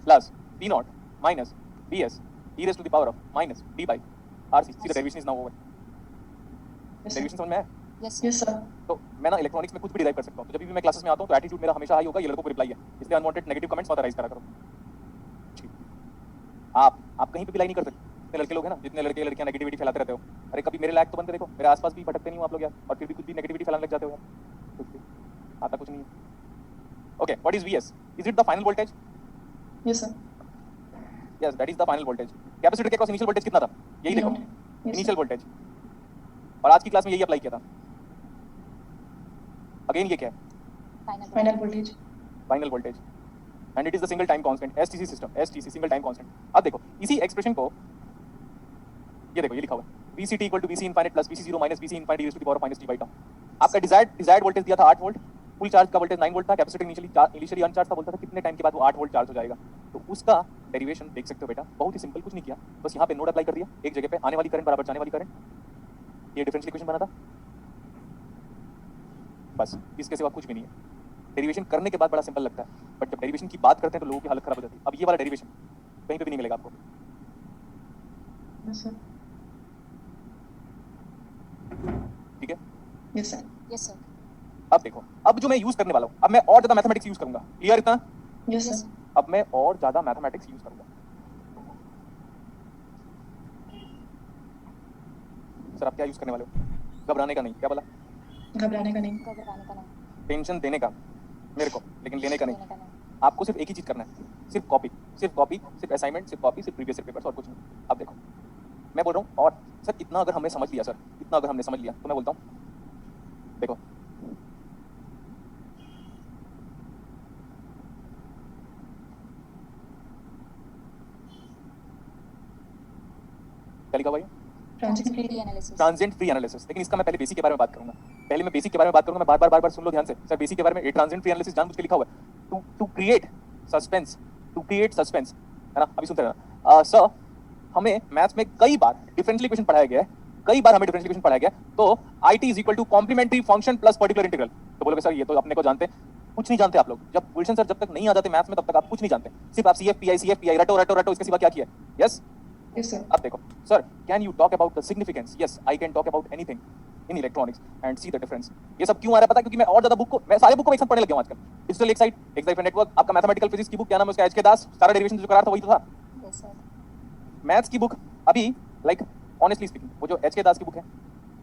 plus V0 minus Vs e raised to the power of minus t by RC. See the derivation is now over. Yes, sir. Derivation समझ में आया? Yes, sir. Yes, sir. तो मैं ना electronics में कुछ भी derive कर सकता हूँ. तो जब भी मैं क्लासेस में आता हूँ तो एटीट्यूड मेरा हमेशा हाई होगा. ये लड़कों को रिप्लाई है, इसलिए अनवांटेड नेगेटिव कमेंट्स मत राइज करा करो. ठीक. आप कहीं पे भी लाई नहीं कर सकते. जितने लड़के लोग हैं ना, जितने लड़के लड़कियां नेगेटिविटी फैलाते रहते हो, अरे कभी मेरे लायक तो बनते. देखो मेरे आसपास भी भटकते नहीं हो आप लोग यार, और फिर भी कुछ भी नेगेटिविटी फैलाने लग जाते हो यार. कुछ भी आता कुछ नहीं है. Okay, what is Vs? Is it the final voltage? Yes, sir. Yes, that is the final voltage. Capacitor के क्रॉस इनिशियल वोल्टेज कितना था? यही देखो, Yes, sir. Initial voltage. और आज की क्लास में यही अप्लाई किया था. अगेन ये क्या है? Final. Final voltage. Final voltage. And it is the single time constant. STC system, STC single time constant. अब देखो इसी एक्सप्रेशन को, ये देखो ये लिखा हुआ है VCT equal to VC infinite plus VC0 minus VC infinite used to the power minus t by tau. आपका डिजायर्ड वोल्टेज दिया था 8 वोल्ट. फुल चार्ज का वोल्टेज 9 वोल्ट था. कैपेसिटर इनिशियली अनचार्ज था. बोलता था कितने टाइम के बाद वो 8 वोल्ट चार्ज हो जाएगा. तो उसका डेरिवेशन देख सकते हो बेटा, बहुत ही सिंपल, कुछ नहीं किया, बस यहाँ पे नोड अप्लाई कर दिया. एक जगह पे आने वाली करंट बराबर जाने वाली करंट. ये डिफरेंशियल इक्वेशन बना था. बस इसके सिवा कुछ भी नहीं है. डेरिवेशन करने के बाद बड़ा सिंपल लगता है. बट जब डेरिवेशन की बात करते हैं तो लोगों की हालत खराब हो जाती है। अब ये वाला डेरिवेशन कहीं पे भी नहीं मिलेगा आपको। Yes, sir. ठीक है, Yes, sir. Yes, sir. अब देखो, अब जो मैं यूज करने वाला हूँ, अब मैं और ज्यादा मैथमेटिक्स यूज करूंगा। क्लियर इतना? Yes, Yes, sir. अब मैं और ज्यादा मैथमेटिक्स यूज करूंगा। सर आप क्या यूज करने वाले हो? घबराने का नहीं, क्या बोला? घबराने का नहीं. घबराने का नहीं, टेंशन देने का मेरे को, लेकिन लेने का नहीं। देने का नहीं. आपको सिर्फ एक ही चीज करना है, सिर्फ कॉपी, सिर्फ असाइनमेंट, सिर्फ कॉपी, सिर्फ प्रीवियस पेपर्स और कुछ नहीं। अब देखो मैं बोल रहा हूँ, और सर इतना अगर हमने समझ लिया, सर इतना अगर हमने समझ लिया तो मैं बोलता हूँ देखो क्या लिखा हुआ है? Transient Free free. analysis. Transient free analysis. लेकिन इसका मैं पहले बेसिक के बारे में बात करूंगा। पहले मैं बेसिक के बारे में बात करूंगा। मैं बार बार सुन लो ध्यान से। सर बेसिक के बारे में ये ट्रांजिएंट फ्री एनालिसिस जानबूझ के लिखा हुआ है टू क्रिएट सस्पेंस, है ना? अभी सुनते रहना। सर हमें मैथ्स में कई बार डिफरेंशियल इक्वेशन पढ़ाया गया है, कई बार हमें डिफरेंशियल इक्वेशन पढ़ाया गया है। तो IT is equal to complementary function plus particular integral. तो बोलोगे सर ये तो अपने को जानते हैं। कुछ नहीं जानते आप लोग। जब गुलशन सर जब तक नहीं आ जाते मैथ्स में तब तक आप कुछ नहीं जानते। सिर्फ आप CFPI रटो इसके सिवा क्या किया? यस। Yes, sir. अब देखो sir, can you talk about the significance? Yes, I can talk about anything in electronics and see the difference. ये सब क्यों आ रहा है पता है? क्योंकि मैं और ज्यादा बुक को, मैं सारे बुक को एक साथ पढ़ने लग गया हूं आजकल। डिजिटल एक्साइट नेटवर्क, आपका मैथमेटिकल फिजिक्स की बुक क्या नाम है उसका, HK दास, सारा डेरिवेशन जो करा रहा था वही तो था। Yes, sir. मैथ्स की बुक अभी लाइक ऑनेस्टली स्पीकिंग वो जो HK दास की बुक है,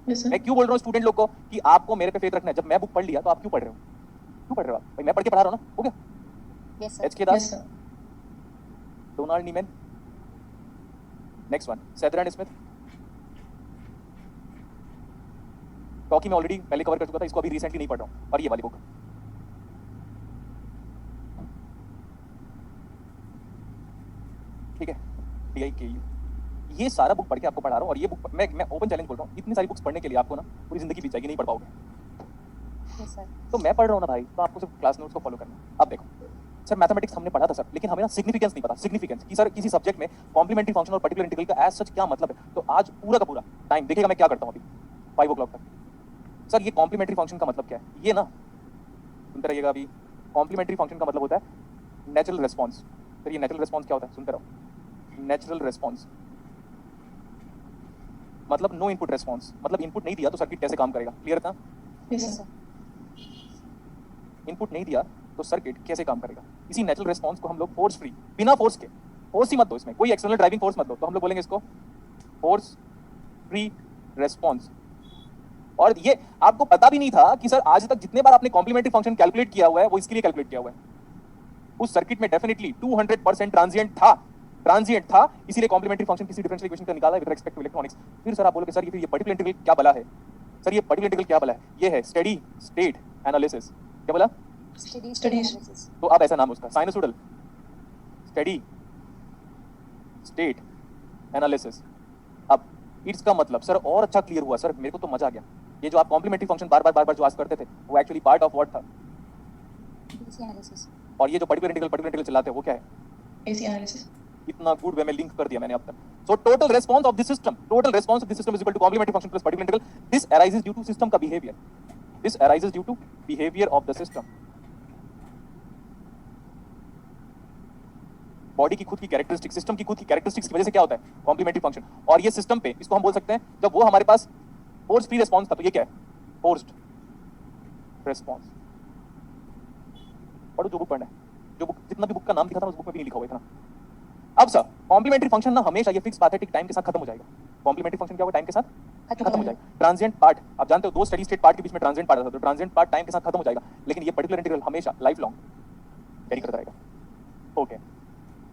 Yes, sir. मैं क्यों बोल रहा हूँ स्टूडेंट लोग को कि आपको मेरे पे फेथ रखना है। जब मैं बुक पढ़ लिया तो आप क्यों पढ़ रहे हो? क्यों पढ़ रहे हो आप? भाई मैं पढ़ के पढ़ा रहा हूँ ना, हो गया। Yes, sir. HK Yes, Das, sir. Donald Neiman, next one Sutherland Smith. Talkie में ऑलरेडी पहले कवर कर चुका था, इसको अभी रिसेंटली नहीं पढ़ रहा हूँ। और ये वाली बुक ठीक है, TIKU, ये सारा बुक पढ़ के आपको पढ़ा रहा हूँ। और ये बुक मैं ओपन चैलेंज बोल रहा हूँ, इतनी सारी बुक्स पढ़ने के लिए आपको ना पूरी जिंदगी बीत जाएगी, नहीं पढ़ पाओगे। Yes, sir. तो मैं पढ़ रहा हूँ ना भाई, तो आपको सिर्फ क्लास नोट्स को फॉलो करना है। अब देखो सर मैथमेटिक्स हमने पढ़ा था सर, लेकिन हमें ना सिग्निफिकेंस नहीं पता। सिग्निफिकेंस कि सर किसी सब्जेक्ट में कॉम्प्लीमेंट्री फंक्शन और पर्टिकुलर इंटीग्रल का एज सच क्या मतलब है। तो आज पूरा का पूरा टाइम देखिएगा मैं क्या करता हूँ अभी 5 o'clock तक। सर ये कॉम्प्लीमेंट्री फंक्शन का मतलब क्या है, ये ना सुनते रहिएगा। अभी कॉम्प्लीमेंट्री फंक्शन का मतलब होता है नेचुरल रिस्पॉन्स। सर ये नेचुरल रिस्पॉन्स क्या होता है, सुनते रहो। नेचुरल रिस्पॉन्स मतलब नो इनपुट रिस्पॉन्स, मतलब इनपुट नहीं दिया तो सर्किट कैसे काम करेगा। क्लियर था? Yes, Yes, sir. sir. Input नहीं दिया तो सर्किट कैसे काम करेगा। इसी नेचुरल रिस्पॉन्स को हम लोग फोर्स फ्री, बिना फोर्स के, फोर्स ही मत दो इसमें, कोई एक्सटर्नल ड्राइविंग फोर्स मत दो, तो हम लोग बोलेंगे इसको फोर्स फ्री रिस्पॉन्स। और ये आपको पता भी नहीं था कि सर आज तक जितने बार आपने कॉम्प्लीमेंट्री फंक्शन कैलकुलेट किया हुआ है वो इसके लिए कैलकुलेट किया हुआ है। उस सर्किट में डेफिनेटली 200% ट्रांजिएंट था, इसीलिए कॉम्प्लीमेंट्री फंक्शन किसी डिफरेंशियल इक्वेशन का निकाला है विद रिस्पेक्ट टू इलेक्ट्रॉनिक्स। फिर सर आप बोलोगे सर ये पर्टिकुलर इंटीग्रल क्या बला है? सर ये पर्टिकुलर इंटीग्रल क्या बला है? ये है स्टेडी स्टेट एनालिसिस। क्या बोला? Steady state Studies. analysis. तो अब ऐसा नाम है उसका, साइनसोइडल स्टेडी स्टेट एनालिसिस। अब इसका मतलब सर और अच्छा क्लियर हुआ सर, मेरे को तो मजा आ गया। ये जो आप कॉम्प्लीमेंट्री फंक्शन बार बार जो आस्क करते थे वो एक्चुअली पार्ट ऑफ व्हाट था? DC analysis. और ये जो पर्टिकुलर इंटीग्रल चलाते हैं वो क्या है? AC analysis. इतना गुड वे में लिंक कर दिया मैंने अब तक। So total response of this system is equal to complementary function plus particular integral. This arises due to system का behaviour, this arises due to behaviour of the system. Body की खुद की कैरेक्टरिस्टिक्स, सिस्टम की खुद की characteristics की वजह से क्या होता है? Complementary function. और ये सिस्टम पे इसको हम बोल सकते हैं, जब वो हमारे पास फोर्स फ्री रिस्पांस था तो ये क्या है? Forced response. और जो बुक पढ़ना है, जो बुक जितना भी बुक का नाम दिखा था उस बुक में भी नहीं लिखा हुआ इतना। अब सर कॉम्प्लीमेंट्री फंक्शन ना हमेशा ये फिक्स बात है, टाइम के साथ खत्म हो जाएगा। कॉम्प्लीमेंट्री फंक्शन क्या होगा? टाइम के साथ खत्म हो जाएगा। ट्रांजिएंट पार्ट आप जानते हो, दो स्टेडी स्टेट पार्ट के बीच में ट्रांजिएंट पार्ट आता है, तो ट्रांजिएंट पार्ट टाइम के साथ खत्म हो जाएगा, लेकिन ये पर्टिकुलर इंटीग्रल हमेशा लाइफ लॉन्ग कैरी करता रहेगा। ओके,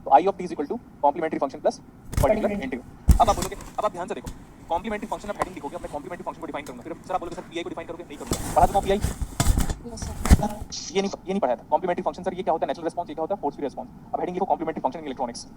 तो I of t is equal to complementary function plus particular integral. अब आप बोलोगे, अब आप ध्यान से देखो, कॉम्प्लीमेंट्री फंक्शन आप हेडिंग लिखोगे, मैं कॉम्प्लीमेंट्री फंक्शन को डिफाइन करूंगा। फिर सर आप बोलोगे सर PI को डिफाइन करोगे? नहीं करूंगा। पढ़ा दूं PI? Yes, sir. ये नहीं पढ़ाया था। कॉम्प्लीमेंट्री फंक्शन सर ये क्या होता है? Natural response. ये क्या होता है? Force free response. अब हेडिंग लिखो कॉम्प्लीमेंट्री फंक्शन इन इलेक्ट्रॉनिक्स।